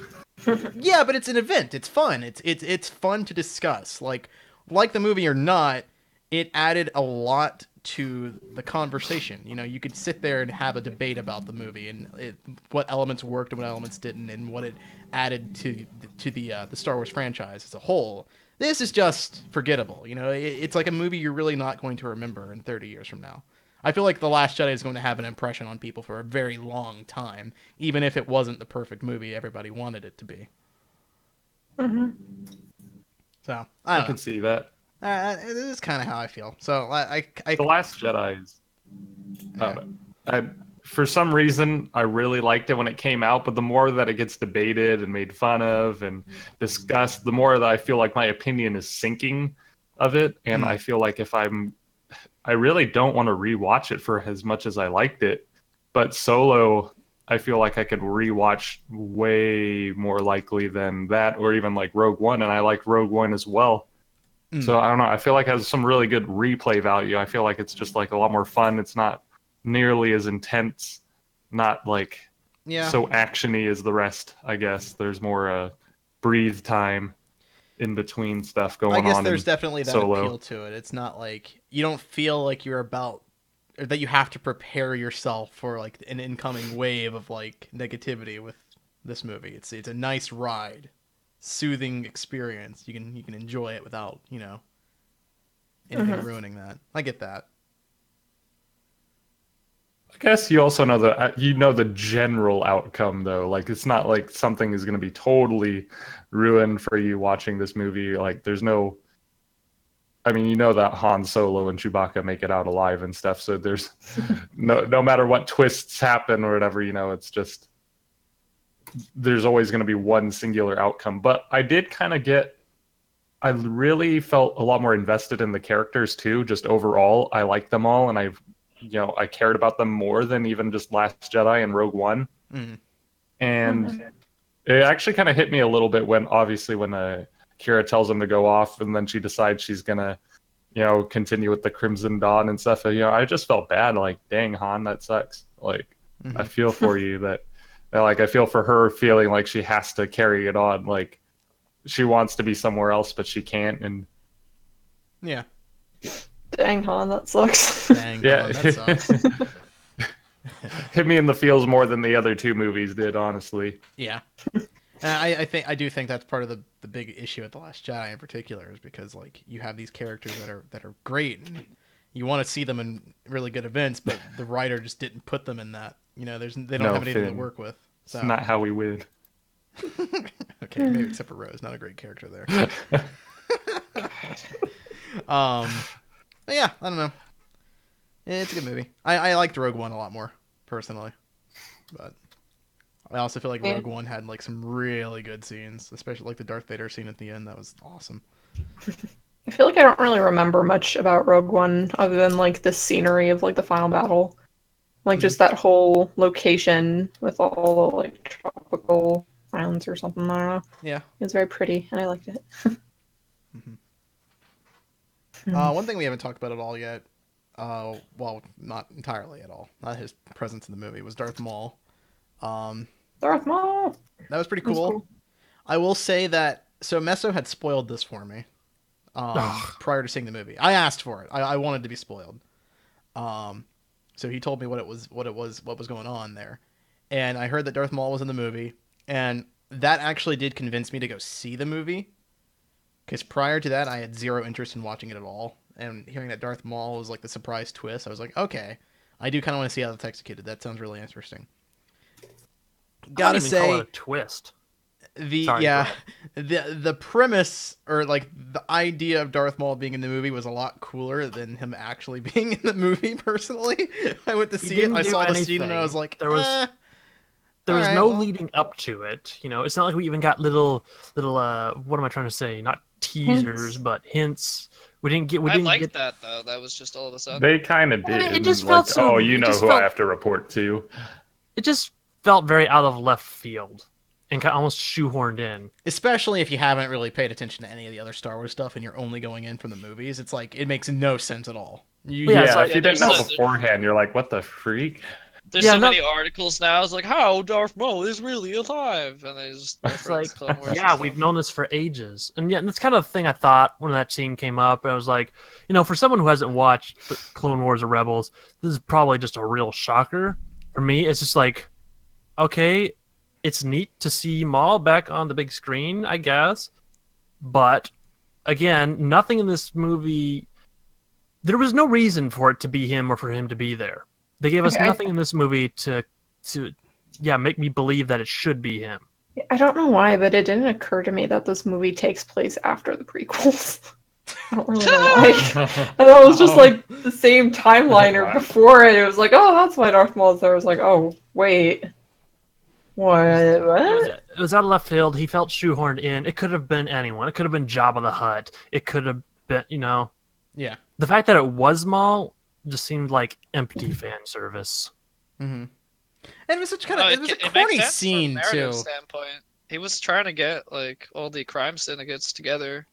[SPEAKER 1] yeah, but it's an event. It's fun. It's fun to discuss. Like the movie or not, it added a lot to the conversation. You could sit there and have a debate about the movie and what elements worked and what elements didn't, and what it added to the Star Wars franchise as a whole. This is just forgettable. It's like a movie you're really not going to remember in 30 years from now. I feel like The Last Jedi is going to have an impression on people for a very long time, even if it wasn't the perfect movie everybody wanted it to be. So I
[SPEAKER 3] I
[SPEAKER 1] don't
[SPEAKER 3] can see that.
[SPEAKER 1] know. It is kind of how I feel. So I
[SPEAKER 3] The Last Jedi is. For some reason, I really liked it when it came out, but the more that it gets debated and made fun of and discussed, the more that I feel like my opinion is sinking of it. And I feel like I really don't want to rewatch it for as much as I liked it. But Solo, I feel like I could rewatch way more likely than that, or even like Rogue One. And I like Rogue One as well. So I don't know. I feel like it has some really good replay value. I feel like it's just like a lot more fun. It's not nearly as intense, not like
[SPEAKER 1] yeah.
[SPEAKER 3] so actiony as the rest. I guess there's more breathe time in between stuff going
[SPEAKER 1] I guess
[SPEAKER 3] on.
[SPEAKER 1] there's
[SPEAKER 3] in
[SPEAKER 1] definitely that
[SPEAKER 3] Solo.
[SPEAKER 1] appeal to it. It's not like you don't feel like you're about or that you have to prepare yourself for like an incoming wave of like negativity with this movie. It's a nice ride, soothing experience. You can enjoy it without anything ruining that. I get that.
[SPEAKER 3] I guess you also know the general outcome though. Like it's not like something is going to be totally ruined for you watching this movie. Like there's no. I mean, that Han Solo and Chewbacca make it out alive and stuff. So there's no matter what twists happen or whatever, it's just there's always going to be one singular outcome. But I did kind of I really felt a lot more invested in the characters too. Just overall, I like them all, and I cared about them more than even just Last Jedi and Rogue One. And it actually kind of hit me a little bit when Kira tells him to go off, and then she decides she's gonna, continue with the Crimson Dawn and stuff. I just felt bad. Like, dang, Han, that sucks. Like, I feel for you like I feel for her feeling like she has to carry it on. Like, she wants to be somewhere else, but she can't. And
[SPEAKER 1] Yeah.
[SPEAKER 2] Dang, Han, that sucks.
[SPEAKER 1] Dang.
[SPEAKER 3] yeah,
[SPEAKER 1] God, that sucks.
[SPEAKER 3] hit me in the feels more than the other two movies did, honestly.
[SPEAKER 1] Yeah. And I do think that's part of the big issue with The Last Jedi in particular, is because like you have these characters that are great and you want to see them in really good events, but the writer just didn't put them in that. They don't
[SPEAKER 3] No,
[SPEAKER 1] have anything to
[SPEAKER 3] Finn.
[SPEAKER 1] work with.
[SPEAKER 3] It's
[SPEAKER 1] So
[SPEAKER 3] not how we win.
[SPEAKER 1] okay, maybe except for Rose, not a great character there. But yeah, I don't know. It's a good movie. I liked Rogue One a lot more personally, but I also feel like
[SPEAKER 2] Yeah.
[SPEAKER 1] Rogue One had like some really good scenes, especially like the Darth Vader scene at the end. That was awesome.
[SPEAKER 2] I feel like I don't really remember much about Rogue One other than like the scenery of like the final battle. Like just that whole location with all the like tropical islands or something. I don't know.
[SPEAKER 1] Yeah.
[SPEAKER 2] It was very pretty and I liked it.
[SPEAKER 1] One thing we haven't talked about at all yet, well, not entirely at all, not his presence in the movie, was Darth Maul.
[SPEAKER 2] Darth Maul!
[SPEAKER 1] That was pretty
[SPEAKER 2] That was
[SPEAKER 1] cool.
[SPEAKER 2] cool.
[SPEAKER 1] I will say that, so Meso had spoiled this for me prior to seeing the movie. I asked for it. I wanted to be spoiled. So he told me what was going on there. And I heard that Darth Maul was in the movie, and that actually did convince me to go see the movie. Because prior to that, I had zero interest in watching it at all. And hearing that Darth Maul was like the surprise twist, I was like, okay, I do kind of want to see how that's executed. That sounds really interesting. Gotta
[SPEAKER 4] I wouldn't even call
[SPEAKER 1] say,
[SPEAKER 4] it a twist.
[SPEAKER 1] the
[SPEAKER 4] Sorry,
[SPEAKER 1] yeah,
[SPEAKER 4] go ahead.
[SPEAKER 1] the premise or like the idea of Darth Maul being in the movie was a lot cooler than him actually being in the movie. Personally, I went to
[SPEAKER 4] He
[SPEAKER 1] see it.
[SPEAKER 4] didn't
[SPEAKER 1] I
[SPEAKER 4] do
[SPEAKER 1] saw the scene and I
[SPEAKER 4] anything.
[SPEAKER 1] was like,
[SPEAKER 4] There was
[SPEAKER 1] all right,
[SPEAKER 4] no
[SPEAKER 1] well.
[SPEAKER 4] leading up to it. It's not like we even got little what am I trying to say? Not teasers,
[SPEAKER 2] Hints.
[SPEAKER 4] but hints. We didn't
[SPEAKER 5] I
[SPEAKER 4] get
[SPEAKER 5] liked that though. That was just all of a sudden.
[SPEAKER 3] They kind of
[SPEAKER 4] I mean,
[SPEAKER 3] did.
[SPEAKER 4] it just
[SPEAKER 3] Like,
[SPEAKER 4] felt so-
[SPEAKER 3] oh, you
[SPEAKER 4] it
[SPEAKER 3] know
[SPEAKER 4] just
[SPEAKER 3] who I
[SPEAKER 4] felt-
[SPEAKER 3] have to report to.
[SPEAKER 4] It just felt very out of left field and kind of almost shoehorned in.
[SPEAKER 1] Especially if you haven't really paid attention to any of the other Star Wars stuff and you're only going in from the movies, it's like it makes no sense at all.
[SPEAKER 4] Yeah, it's
[SPEAKER 3] Yeah,
[SPEAKER 4] like-
[SPEAKER 3] if you didn't
[SPEAKER 5] there's
[SPEAKER 3] know
[SPEAKER 5] a-
[SPEAKER 3] beforehand, you're like, what the freak?
[SPEAKER 5] There's
[SPEAKER 4] Yeah,
[SPEAKER 5] so
[SPEAKER 4] no-
[SPEAKER 5] many articles now. It's like how Darth Maul is really alive, and they just
[SPEAKER 4] It's
[SPEAKER 5] reference
[SPEAKER 4] like,
[SPEAKER 5] Clone Wars and
[SPEAKER 4] yeah,
[SPEAKER 5] stuff.
[SPEAKER 4] we've known this for ages. And yeah, and that's kind of the thing I thought when that scene came up. I was like, for someone who hasn't watched Clone Wars or Rebels, this is probably just a real shocker. For me, it's just like, okay, it's neat to see Maul back on the big screen, I guess. But again, nothing in this movie. There was no reason for it to be him or for him to be there. They gave us
[SPEAKER 2] Okay.
[SPEAKER 4] nothing in this movie to make me believe that it should be him.
[SPEAKER 2] I don't know why, but it didn't occur to me that this movie takes place after the prequels. I don't really know why. I thought it was just like the same timeline or before it. It was like, oh, that's why Darth Maul is there. I was like, oh, wait. What?
[SPEAKER 4] It was out of left field. He felt shoehorned in. It could have been anyone. It could have been Jabba the Hutt. It could have been,
[SPEAKER 1] Yeah.
[SPEAKER 4] The fact that it was Maul just seemed like empty fan service.
[SPEAKER 1] Mm-hmm. And it was such kind of
[SPEAKER 5] No,
[SPEAKER 1] it was a
[SPEAKER 5] makes
[SPEAKER 1] corny
[SPEAKER 5] sense from a
[SPEAKER 1] scene
[SPEAKER 5] narrative
[SPEAKER 1] too.
[SPEAKER 5] standpoint. He was trying to get like all the crime syndicates together.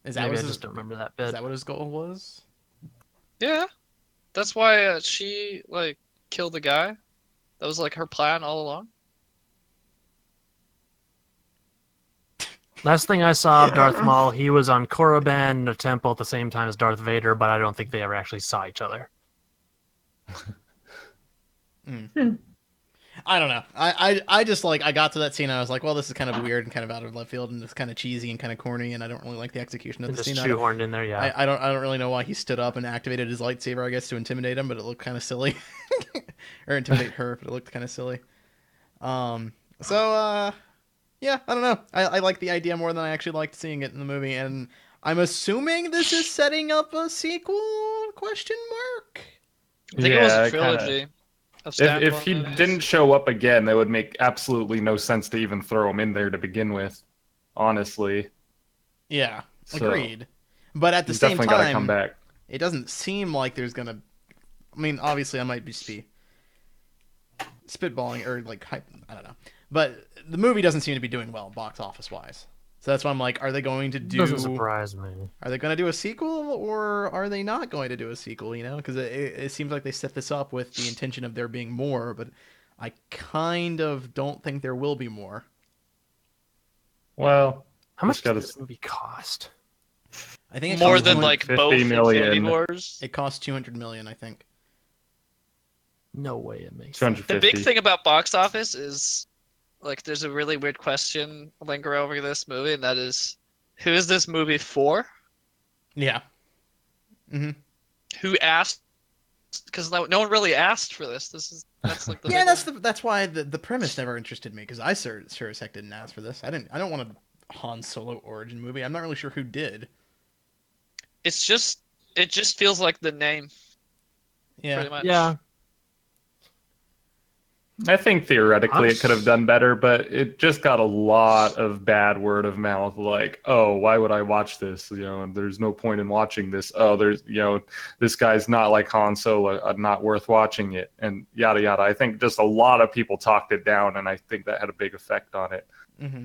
[SPEAKER 1] Is that
[SPEAKER 4] Maybe
[SPEAKER 1] what
[SPEAKER 4] I
[SPEAKER 1] his,
[SPEAKER 4] just don't remember that
[SPEAKER 1] is
[SPEAKER 4] bit.
[SPEAKER 1] that what his goal was?
[SPEAKER 5] Yeah, that's why she like killed the guy. That was like her plan all along.
[SPEAKER 4] Last thing I saw of Darth Maul, he was on Korriban in a temple at the same time as Darth Vader, but I don't think they ever actually saw each other.
[SPEAKER 1] I don't know. I just like I got to that scene and I was like, well, this is kind of weird and kind of out of left field and it's kind of cheesy and kind of corny and I don't really like the execution of
[SPEAKER 4] And
[SPEAKER 1] the
[SPEAKER 4] just
[SPEAKER 1] scene.
[SPEAKER 4] shoehorned in there, yeah.
[SPEAKER 1] I don't really know why he stood up and activated his lightsaber, I guess, to intimidate him, but it looked kind of silly. Or intimidate her, but it looked kind of silly. Yeah, I don't know. I like the idea more than I actually liked seeing it in the movie, and I'm assuming this is setting up a sequel? Question mark.
[SPEAKER 5] I think it was
[SPEAKER 3] Yeah,
[SPEAKER 5] a
[SPEAKER 3] it kinda-
[SPEAKER 5] trilogy. Of
[SPEAKER 3] If
[SPEAKER 5] standalone
[SPEAKER 3] he
[SPEAKER 5] movies.
[SPEAKER 3] didn't show up again, that would make absolutely no sense to even throw him in there to begin with. Honestly,
[SPEAKER 1] Yeah,
[SPEAKER 3] So,
[SPEAKER 1] agreed. But at the
[SPEAKER 3] he's
[SPEAKER 1] same
[SPEAKER 3] definitely got to come
[SPEAKER 1] time,
[SPEAKER 3] back.
[SPEAKER 1] it doesn't seem like there's gonna. I mean, obviously, I might be spitballing or like I don't know, but the movie doesn't seem to be doing well box office wise. So that's why I'm like, are they going to do?
[SPEAKER 4] Doesn't surprise me.
[SPEAKER 1] Are they going to do a sequel or are they not going to do a sequel? Because it seems like they set this up with the intention of there being more, but I kind of don't think there will be more.
[SPEAKER 3] Well,
[SPEAKER 4] How much
[SPEAKER 3] Just gotta
[SPEAKER 4] did this movie cost?
[SPEAKER 1] I think it
[SPEAKER 5] more
[SPEAKER 1] cost
[SPEAKER 5] than
[SPEAKER 1] 200
[SPEAKER 5] like
[SPEAKER 3] 50
[SPEAKER 5] both
[SPEAKER 3] million.
[SPEAKER 5] Infinity Wars.
[SPEAKER 1] it cost 200 million, I think.
[SPEAKER 4] No way it makes sense.
[SPEAKER 3] 250.
[SPEAKER 5] The big thing about box office is like there's a really weird question lingering over this movie, and that is, who is this movie for?
[SPEAKER 1] Yeah. Mm-hmm.
[SPEAKER 5] who asked? Because no one really asked for this. That's like the
[SPEAKER 1] Yeah,
[SPEAKER 5] big
[SPEAKER 1] that's why the premise never interested me because I sure as heck didn't ask for this. I don't want a Han Solo origin movie. I'm not really sure who did.
[SPEAKER 5] it just feels like the name
[SPEAKER 1] Yeah,
[SPEAKER 5] pretty much.
[SPEAKER 4] Yeah,
[SPEAKER 3] I think theoretically
[SPEAKER 4] I'm
[SPEAKER 3] it could have done better, but it just got a lot of bad word of mouth. Like, oh, why would I watch this? There's no point in watching this. Oh, this guy's not like Han Solo, not worth watching it, and yada yada. I think just a lot of people talked it down, and I think that had a big effect on it.
[SPEAKER 1] Mm-hmm.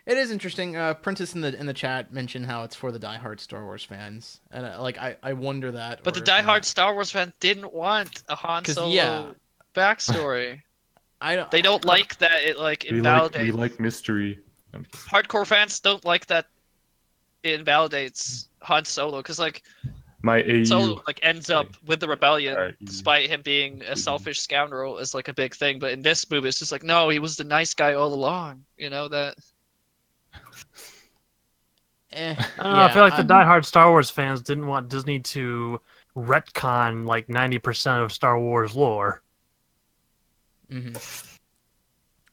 [SPEAKER 1] It is interesting. Princess in the chat mentioned how it's for the diehard Star Wars fans, and I wonder that.
[SPEAKER 5] But the
[SPEAKER 1] or if not.
[SPEAKER 5] diehard Star Wars fan didn't want a Han
[SPEAKER 1] 'Cause,
[SPEAKER 5] Solo
[SPEAKER 1] yeah.
[SPEAKER 5] backstory.
[SPEAKER 1] I don't.
[SPEAKER 5] They don't like that it like
[SPEAKER 3] We
[SPEAKER 5] invalidates.
[SPEAKER 3] like mystery.
[SPEAKER 5] Hardcore fans don't like that it invalidates Han Solo because like
[SPEAKER 3] My AU.
[SPEAKER 5] Solo like ends up with the rebellion
[SPEAKER 3] Alright.
[SPEAKER 5] despite him being a selfish scoundrel is like a big thing. But in this movie, it's just like no, he was the nice guy all along. You know that.
[SPEAKER 1] Eh,
[SPEAKER 4] I don't know. I feel like the diehard Star Wars fans didn't want Disney to retcon like 90% of Star Wars lore.
[SPEAKER 1] Mm-hmm.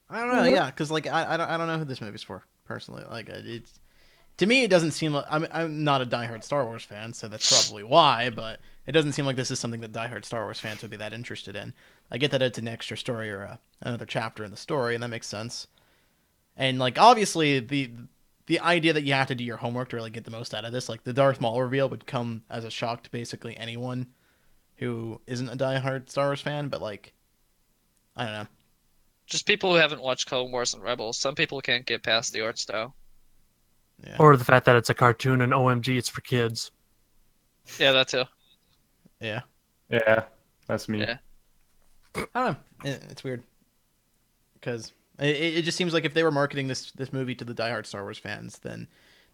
[SPEAKER 1] I don't know. Yeah, because like I don't know who this movie's for personally. Like it's to me, it doesn't seem like I'm not a diehard Star Wars fan, so that's probably why. But it doesn't seem like this is something that diehard Star Wars fans would be that interested in. I get that it's an extra story or another chapter in the story, and that makes sense. And like obviously the idea that you have to do your homework to really get the most out of this, like the Darth Maul reveal, would come as a shock to basically anyone who isn't a diehard Star Wars fan. But like, I don't know.
[SPEAKER 5] Just people who haven't watched Clone Wars and Rebels. Some people can't get past the art style.
[SPEAKER 1] Yeah.
[SPEAKER 4] Or the fact that it's a cartoon and OMG, it's for kids.
[SPEAKER 5] Yeah, that too.
[SPEAKER 1] Yeah.
[SPEAKER 3] Yeah, that's me.
[SPEAKER 5] Yeah.
[SPEAKER 1] I don't know. It's weird because it just seems like if they were marketing this movie to the diehard Star Wars fans, then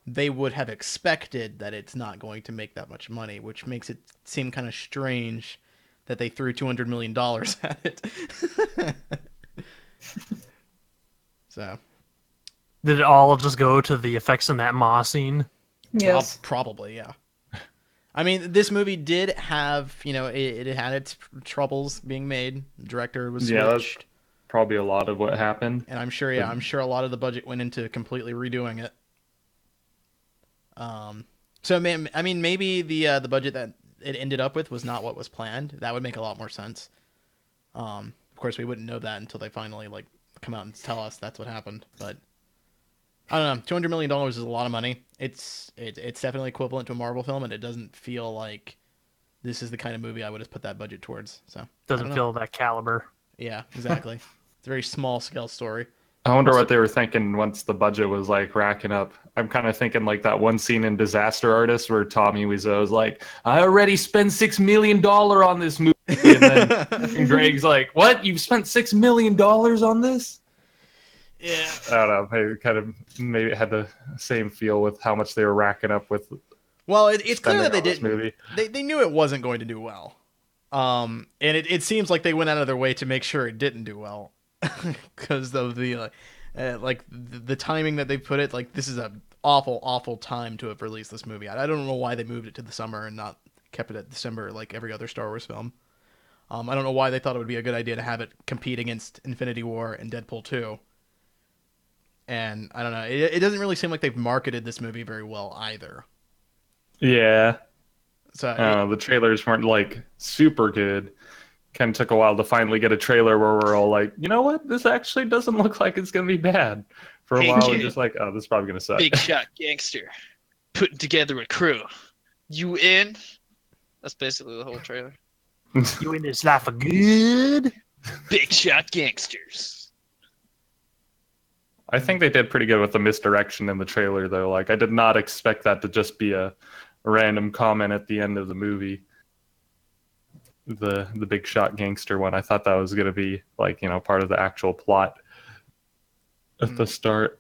[SPEAKER 1] they would have expected that it's not going to make that much money, which makes it seem kind of strange that they threw $200 million at it. So
[SPEAKER 4] Did it all just go to the effects in that Maw scene?
[SPEAKER 2] Yes.
[SPEAKER 1] probably, yeah. I mean, this movie did have, it had its troubles being made. The director was
[SPEAKER 3] Yeah, that's
[SPEAKER 1] switched.
[SPEAKER 3] probably a lot of what happened.
[SPEAKER 1] And I'm sure a lot of the budget went into completely redoing it. So I mean, maybe the budget that it ended up with was not what was planned. That would make a lot more sense. Of course, we wouldn't know that until they finally like come out and tell us that's what happened. But I don't know, $200 million is a lot of money. It's definitely equivalent to a Marvel film, and it doesn't feel like this is the kind of movie I would have put that budget towards. So
[SPEAKER 4] Doesn't feel that caliber.
[SPEAKER 1] Yeah, exactly. It's a very small scale story.
[SPEAKER 3] I wonder what they were thinking once the budget was like racking up. I'm kind of thinking like that one scene in Disaster Artist where Tommy Wiseau's like, I already spent $6 million on this movie. And then Greg's like, what? You've spent $6 million on this?
[SPEAKER 1] Yeah.
[SPEAKER 3] I don't know. Maybe it had the same feel with how much they were racking up with.
[SPEAKER 1] Well, it's clear that they
[SPEAKER 3] this
[SPEAKER 1] didn't.
[SPEAKER 3] movie.
[SPEAKER 1] They knew it wasn't going to do well. And it seems like they went out of their way to make sure it didn't do well. Because of the the timing that they put it, like this is a awful time to have released this movie. I don't know why they moved it to the summer and not kept it at December like every other Star Wars film. I don't know why they thought it would be a good idea to have it compete against Infinity War and Deadpool 2. And I don't know, it doesn't really seem like they've marketed this movie very well either.
[SPEAKER 3] Yeah.
[SPEAKER 1] So
[SPEAKER 3] the trailers weren't like super good. Kind of took a while to finally get a trailer where we're all like, you know what? This actually doesn't look like it's going to be bad. For a
[SPEAKER 5] Hey,
[SPEAKER 3] while, we're
[SPEAKER 5] kid.
[SPEAKER 3] just like, oh, this is probably going to suck.
[SPEAKER 5] Big shot gangster putting together a crew. You in? That's basically the whole trailer.
[SPEAKER 4] You in this life for good?
[SPEAKER 5] Big shot gangsters.
[SPEAKER 3] I think they did pretty good with the misdirection in the trailer, though. Like, I did not expect that to just be a random comment at the end of the movie. The big shot gangster one. I thought that was going to be like, part of the actual plot at the start.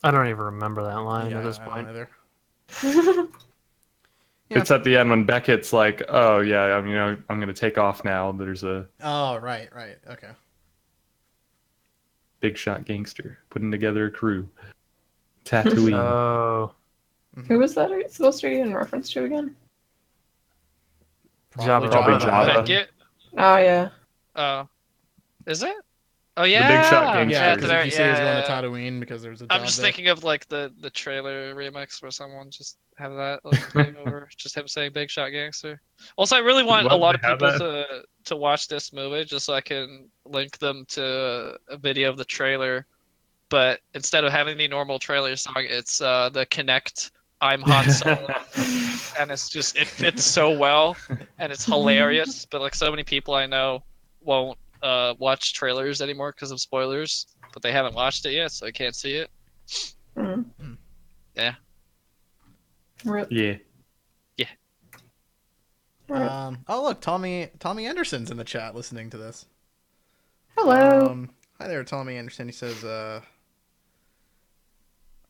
[SPEAKER 4] I don't even remember that line
[SPEAKER 1] yeah,
[SPEAKER 4] at this
[SPEAKER 1] I don't
[SPEAKER 4] point.
[SPEAKER 1] either.
[SPEAKER 3] It's at the end when Beckett's like, oh yeah, I'm going to take off now. There's a
[SPEAKER 1] Oh, right, okay.
[SPEAKER 3] big shot gangster putting together a crew. Tatooine.
[SPEAKER 4] Oh,
[SPEAKER 2] Who was that supposed to be in reference to again?
[SPEAKER 4] Jabba.
[SPEAKER 3] Probably
[SPEAKER 1] Jabba the
[SPEAKER 3] Jabba.
[SPEAKER 1] Hutt.
[SPEAKER 5] Get,
[SPEAKER 2] Oh yeah.
[SPEAKER 5] is it? Oh
[SPEAKER 3] Big
[SPEAKER 5] yeah,
[SPEAKER 3] Shot Gangster.
[SPEAKER 1] Yeah,
[SPEAKER 5] at the
[SPEAKER 1] because
[SPEAKER 5] very-
[SPEAKER 1] he said he was going to
[SPEAKER 5] yeah.
[SPEAKER 1] Tatooine because there was a job
[SPEAKER 5] I'm just
[SPEAKER 1] there.
[SPEAKER 5] thinking of like the trailer remix where someone just have that like playing over, just him saying "Big Shot Gangster." Also, I really want a
[SPEAKER 3] What?
[SPEAKER 5] lot of
[SPEAKER 3] They have
[SPEAKER 5] people
[SPEAKER 3] that?
[SPEAKER 5] to watch this movie just so I can link them to a video of the trailer. But instead of having the normal trailer song, it's the Connect "I'm Han Solo," and it's just it fits so well and it's hilarious. But like so many people I know won't watch trailers anymore because of spoilers, but they haven't watched it yet, so I can't see it.
[SPEAKER 2] Mm.
[SPEAKER 5] Yeah.
[SPEAKER 2] Rip.
[SPEAKER 3] Yeah.
[SPEAKER 2] Rip.
[SPEAKER 1] Oh look, Tommy Anderson's in the chat listening to this.
[SPEAKER 2] Hello.
[SPEAKER 1] Hi there, Tommy Anderson. He says, I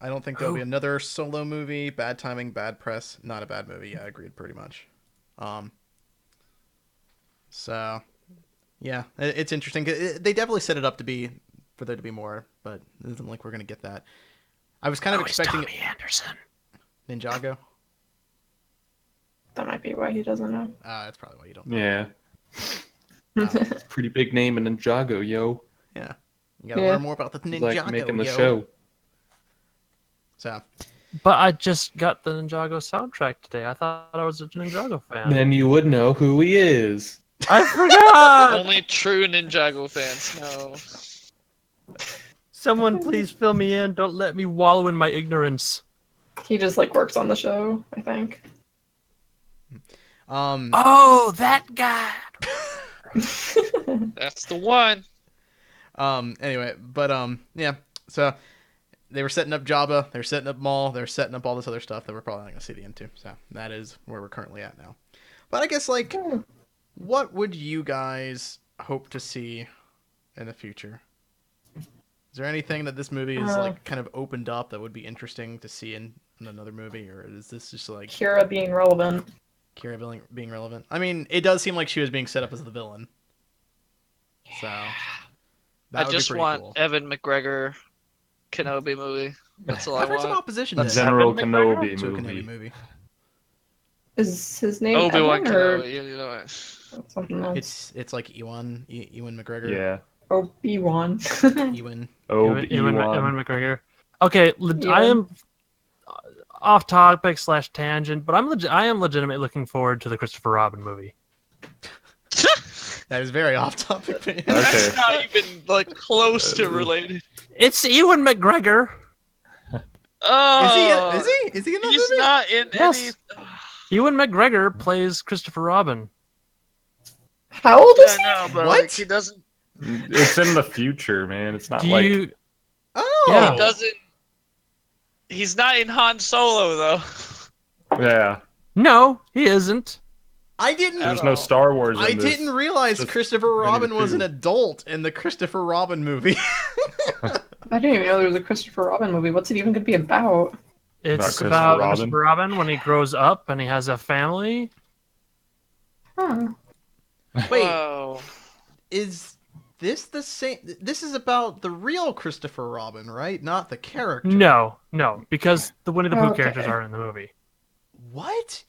[SPEAKER 1] don't think there'll be another Solo movie. Bad timing, bad press. Not a bad movie. Yeah, I agreed pretty much. So, yeah, it's interesting. They definitely set it up to be for there to be more, but it isn't like we're gonna get that. I was kind of expecting
[SPEAKER 4] Tommy Anderson.
[SPEAKER 1] Ninjago.
[SPEAKER 2] That might be why he doesn't know.
[SPEAKER 1] That's probably why you don't know.
[SPEAKER 3] Yeah. Pretty big name in Ninjago, yo.
[SPEAKER 1] Yeah, you gotta
[SPEAKER 2] Yeah.
[SPEAKER 1] learn more about the Ninjago.
[SPEAKER 3] Like making the
[SPEAKER 1] yo.
[SPEAKER 3] show.
[SPEAKER 1] So,
[SPEAKER 4] But I just got the Ninjago soundtrack today. I thought I was a Ninjago fan.
[SPEAKER 3] Then you would know who he is.
[SPEAKER 4] I forgot.
[SPEAKER 5] Only true Ninjago fans know.
[SPEAKER 4] Someone please fill me in. Don't let me wallow in my ignorance.
[SPEAKER 2] He just like works on the show, I think.
[SPEAKER 4] Oh, that guy.
[SPEAKER 5] That's the one.
[SPEAKER 1] Anyway, but yeah. So they were setting up Jabba, they're setting up Maul, they're setting up all this other stuff that we're probably not gonna see the end to. So that is where we're currently at now. But I guess like, what would you guys hope to see in the future? Is there anything that this movie is like kind of opened up that would be interesting to see in another movie, or is this just like
[SPEAKER 2] Kira being relevant.
[SPEAKER 1] Kira being relevant? I mean, it does seem like she was being set up as the villain. So that
[SPEAKER 5] I
[SPEAKER 1] would
[SPEAKER 5] just
[SPEAKER 1] be pretty
[SPEAKER 5] want
[SPEAKER 1] cool.
[SPEAKER 5] Evan McGregor Kenobi movie. That's all I
[SPEAKER 1] I've heard some
[SPEAKER 5] want.
[SPEAKER 1] opposition to
[SPEAKER 3] A
[SPEAKER 1] that.
[SPEAKER 3] General
[SPEAKER 4] Evan McGregor?
[SPEAKER 3] Kenobi
[SPEAKER 1] To a Kenobi
[SPEAKER 3] movie.
[SPEAKER 1] movie.
[SPEAKER 2] Is his name
[SPEAKER 5] Obi-Wan
[SPEAKER 2] Evan or
[SPEAKER 5] Kenobi. You know it.
[SPEAKER 2] something else?
[SPEAKER 1] It's like Ewan McGregor.
[SPEAKER 3] Yeah.
[SPEAKER 2] Obi-Wan.
[SPEAKER 1] Ewan.
[SPEAKER 3] Obi-Wan.
[SPEAKER 4] Ewan McGregor. Okay,
[SPEAKER 2] Yeah.
[SPEAKER 4] I am off topic / tangent, but I am legitimately looking forward to the Christopher Robin movie.
[SPEAKER 1] That is very off topic.
[SPEAKER 3] Okay.
[SPEAKER 5] That's not even like close to related.
[SPEAKER 4] It's Ewan McGregor.
[SPEAKER 5] Oh,
[SPEAKER 1] Is he in that
[SPEAKER 5] he's
[SPEAKER 1] movie?
[SPEAKER 5] not in
[SPEAKER 4] Yes.
[SPEAKER 5] any.
[SPEAKER 4] Ewan McGregor plays Christopher Robin.
[SPEAKER 2] How old is
[SPEAKER 5] I
[SPEAKER 2] he?
[SPEAKER 5] know, but
[SPEAKER 1] What?
[SPEAKER 5] like, he doesn't.
[SPEAKER 3] It's in the future, man. It's not
[SPEAKER 4] Do
[SPEAKER 3] like
[SPEAKER 4] you?
[SPEAKER 1] Oh,
[SPEAKER 4] Yeah.
[SPEAKER 5] He doesn't. He's not in Han Solo though.
[SPEAKER 3] yeah.
[SPEAKER 4] No, he isn't.
[SPEAKER 1] I didn't.
[SPEAKER 3] There's no Star Wars. In
[SPEAKER 1] I
[SPEAKER 3] this.
[SPEAKER 1] didn't realize
[SPEAKER 3] Just
[SPEAKER 1] Christopher Robin was an
[SPEAKER 3] two.
[SPEAKER 1] adult in the Christopher Robin movie.
[SPEAKER 2] I didn't even know there was a Christopher Robin movie. What's it even going to be about?
[SPEAKER 4] It's
[SPEAKER 3] Christopher
[SPEAKER 4] about
[SPEAKER 3] Robin?
[SPEAKER 4] Christopher Robin when he grows up and he has a family.
[SPEAKER 2] Huh.
[SPEAKER 1] Wait,
[SPEAKER 5] Whoa.
[SPEAKER 1] is this the same? This is about the real Christopher Robin, right? Not the character.
[SPEAKER 4] No, because the Winnie the Pooh
[SPEAKER 2] Okay.
[SPEAKER 4] characters are in the movie.
[SPEAKER 1] What?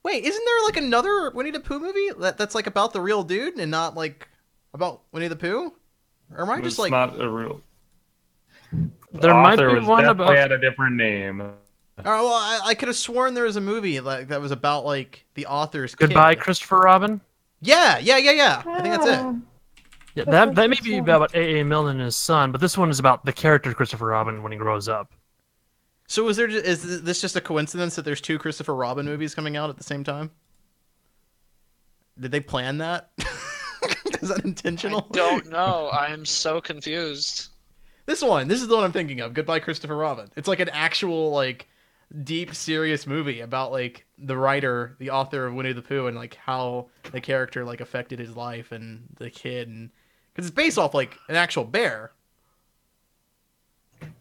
[SPEAKER 1] Wait, isn't there like another Winnie the Pooh movie that's like about the real dude and not like about Winnie the Pooh? Or am I
[SPEAKER 3] It's
[SPEAKER 1] just like?
[SPEAKER 3] not a real.
[SPEAKER 4] There might be
[SPEAKER 3] was
[SPEAKER 4] one
[SPEAKER 3] definitely
[SPEAKER 4] about.
[SPEAKER 3] had a different name.
[SPEAKER 1] Oh, well, I could have sworn there was a movie like that was about like the author's
[SPEAKER 4] Goodbye,
[SPEAKER 1] kid.
[SPEAKER 4] Christopher Robin.
[SPEAKER 1] Yeah. I think that's it.
[SPEAKER 4] Yeah, that may be about A.A. Milne and his son, but this one is about the character Christopher Robin when he grows up.
[SPEAKER 1] So is this just a coincidence that there's two Christopher Robin movies coming out at the same time? Did they plan that? Is that intentional?
[SPEAKER 5] I don't know. I am so confused.
[SPEAKER 1] This is the one I'm thinking of. Goodbye, Christopher Robin. It's like an actual like deep, serious movie about like the writer, the author of Winnie the Pooh, and like how the character like affected his life and the kid, and because it's based off like an actual bear.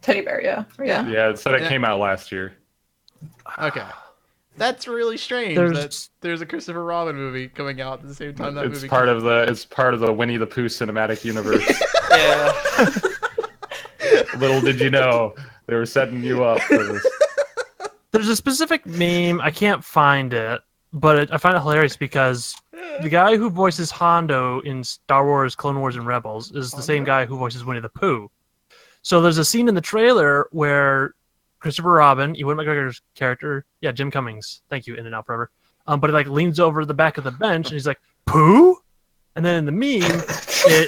[SPEAKER 2] Teddy bear, yeah. Yeah.
[SPEAKER 3] Yeah, it said it
[SPEAKER 1] Yeah.
[SPEAKER 3] came out last year.
[SPEAKER 1] Okay, that's really strange.
[SPEAKER 4] There's-
[SPEAKER 1] There's a Christopher Robin movie coming out at the same time that
[SPEAKER 3] It's
[SPEAKER 1] movie.
[SPEAKER 3] part of the Winnie the Pooh cinematic universe.
[SPEAKER 5] Yeah.
[SPEAKER 3] Little did you know they were setting you up for this.
[SPEAKER 4] There's a specific meme, I can't find it, but I find it hilarious because the guy who voices Hondo in Star Wars, Clone Wars, and Rebels is the same
[SPEAKER 1] Hondo?
[SPEAKER 4] guy who voices Winnie the Pooh. So there's a scene in the trailer where Christopher Robin, Ewan McGregor's character, yeah, Jim Cummings, thank you, In and Out Forever, but he like leans over the back of the bench and he's like, Pooh? And then in the meme,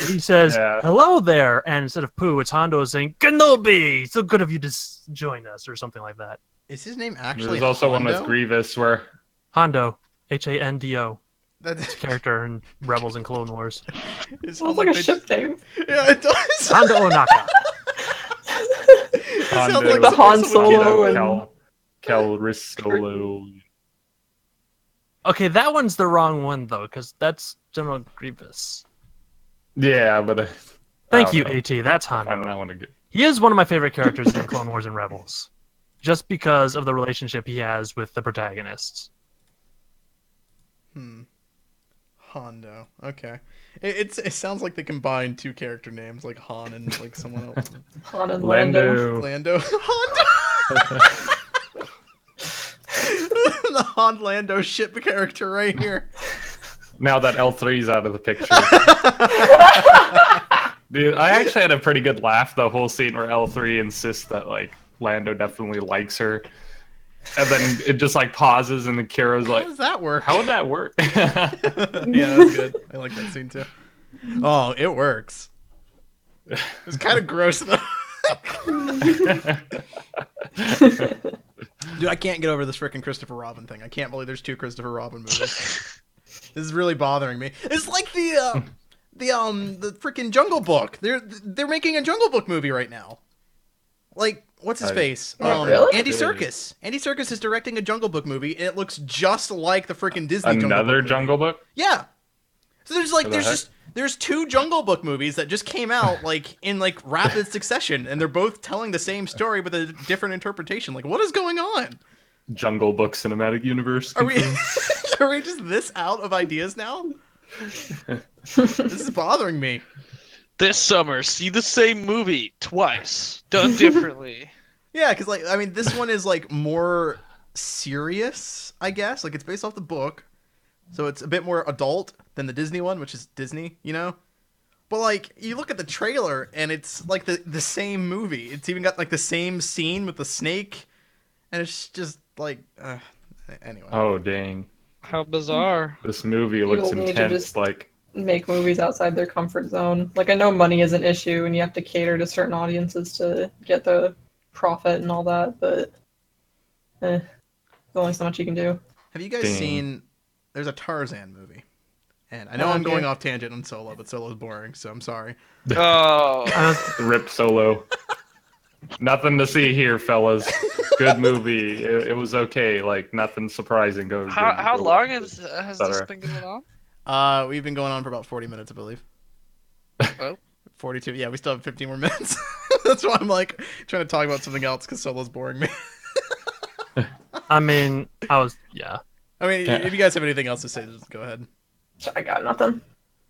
[SPEAKER 4] he says,
[SPEAKER 3] Yeah.
[SPEAKER 4] hello there. And instead of Pooh, it's Hondo saying, Kenobi, so good of you to join us, or something like that.
[SPEAKER 1] Is his name actually
[SPEAKER 3] There's also one
[SPEAKER 1] Hondo?
[SPEAKER 3] with Grievous where
[SPEAKER 4] Hondo, Hando,
[SPEAKER 1] That's
[SPEAKER 4] character in Rebels and Clone Wars.
[SPEAKER 1] it
[SPEAKER 2] Sounds like a
[SPEAKER 1] they
[SPEAKER 2] ship name.
[SPEAKER 1] Yeah, it does.
[SPEAKER 4] Hondo Onaka.
[SPEAKER 1] It sounds
[SPEAKER 3] Hondo,
[SPEAKER 1] like
[SPEAKER 2] the Han
[SPEAKER 1] someone came
[SPEAKER 2] Solo
[SPEAKER 1] up-
[SPEAKER 2] and-
[SPEAKER 3] Calrissian.
[SPEAKER 4] Okay, that one's the wrong one, though, because that's General Grievous.
[SPEAKER 3] Yeah, but
[SPEAKER 4] Thank you,
[SPEAKER 3] know.
[SPEAKER 4] AT. That's
[SPEAKER 3] I don't
[SPEAKER 4] Hondo.
[SPEAKER 3] want to get.
[SPEAKER 4] He is one of my favorite characters in Clone Wars and Rebels, just because of the relationship he has with the protagonists.
[SPEAKER 1] Hondo. Okay. It sounds like they combined two character names, like Han and like someone else.
[SPEAKER 2] Han and Lando.
[SPEAKER 3] Lando.
[SPEAKER 1] Lando. Hondo. The Han Lando ship character right here.
[SPEAKER 3] Now that L3's out of the picture. Dude, I actually had a pretty good laugh the whole scene where L3 insists that like Lando definitely likes her. And then it just like pauses and the Kira's
[SPEAKER 1] How
[SPEAKER 3] like,
[SPEAKER 1] does that work?
[SPEAKER 3] how would that work?
[SPEAKER 1] Yeah, that's good. I like that scene too. Oh, it works. It's kind of gross though. Dude, I can't get over this freaking Christopher Robin thing. I can't believe there's two Christopher Robin movies. This is really bothering me. It's like the freaking Jungle Book. They're making a Jungle Book movie right now. Like, what's his face?
[SPEAKER 2] really?
[SPEAKER 1] Andy Serkis. Andy Serkis is directing a Jungle Book movie, and it looks just like the freaking Disney Jungle Book
[SPEAKER 3] Another
[SPEAKER 1] movie.
[SPEAKER 3] Jungle Book?
[SPEAKER 1] Yeah. So there's like
[SPEAKER 3] What the heck?
[SPEAKER 1] there's two Jungle Book movies that just came out like in like rapid succession, and they're both telling the same story with a different interpretation. Like, what is going on?
[SPEAKER 3] Jungle Book Cinematic Universe.
[SPEAKER 1] Are we are we just this out of ideas now? This is bothering me.
[SPEAKER 5] This summer, see the same movie twice, done differently.
[SPEAKER 1] Yeah, because like I mean, this one is like more serious, I guess. Like it's based off the book, so it's a bit more adult than the Disney one, which is Disney, you know. But like you look at the trailer, and it's like the same movie. It's even got like the same scene with the snake, and it's just like anyway.
[SPEAKER 3] Oh, dang.
[SPEAKER 5] How bizarre.
[SPEAKER 3] This movie looks
[SPEAKER 2] People need to
[SPEAKER 3] intense.
[SPEAKER 2] just-
[SPEAKER 3] Like,
[SPEAKER 2] Make movies outside their comfort zone. Like I know money is an issue and you have to cater to certain audiences to get the profit and all that, but there's only so much you can do.
[SPEAKER 1] Have you guys
[SPEAKER 3] Dang.
[SPEAKER 1] seen? There's a Tarzan movie, and I know
[SPEAKER 2] Oh,
[SPEAKER 1] I'm going
[SPEAKER 2] dear.
[SPEAKER 1] off tangent on Solo, but Solo's boring, so I'm sorry.
[SPEAKER 5] Oh,
[SPEAKER 3] Rip Solo. Nothing to see here, fellas. Good movie. It was okay. Like, nothing surprising.
[SPEAKER 5] how long has this
[SPEAKER 3] Etc.
[SPEAKER 5] been going on?
[SPEAKER 1] We've been going on for about 40 minutes, I believe.
[SPEAKER 5] Oh.
[SPEAKER 1] 42. Yeah, we still have 15 more minutes. That's why I'm like trying to talk about something else because Solo's boring me.
[SPEAKER 4] I mean, yeah.
[SPEAKER 1] I mean,
[SPEAKER 3] Yeah.
[SPEAKER 1] if you guys have anything else to say, just go ahead.
[SPEAKER 2] I got nothing.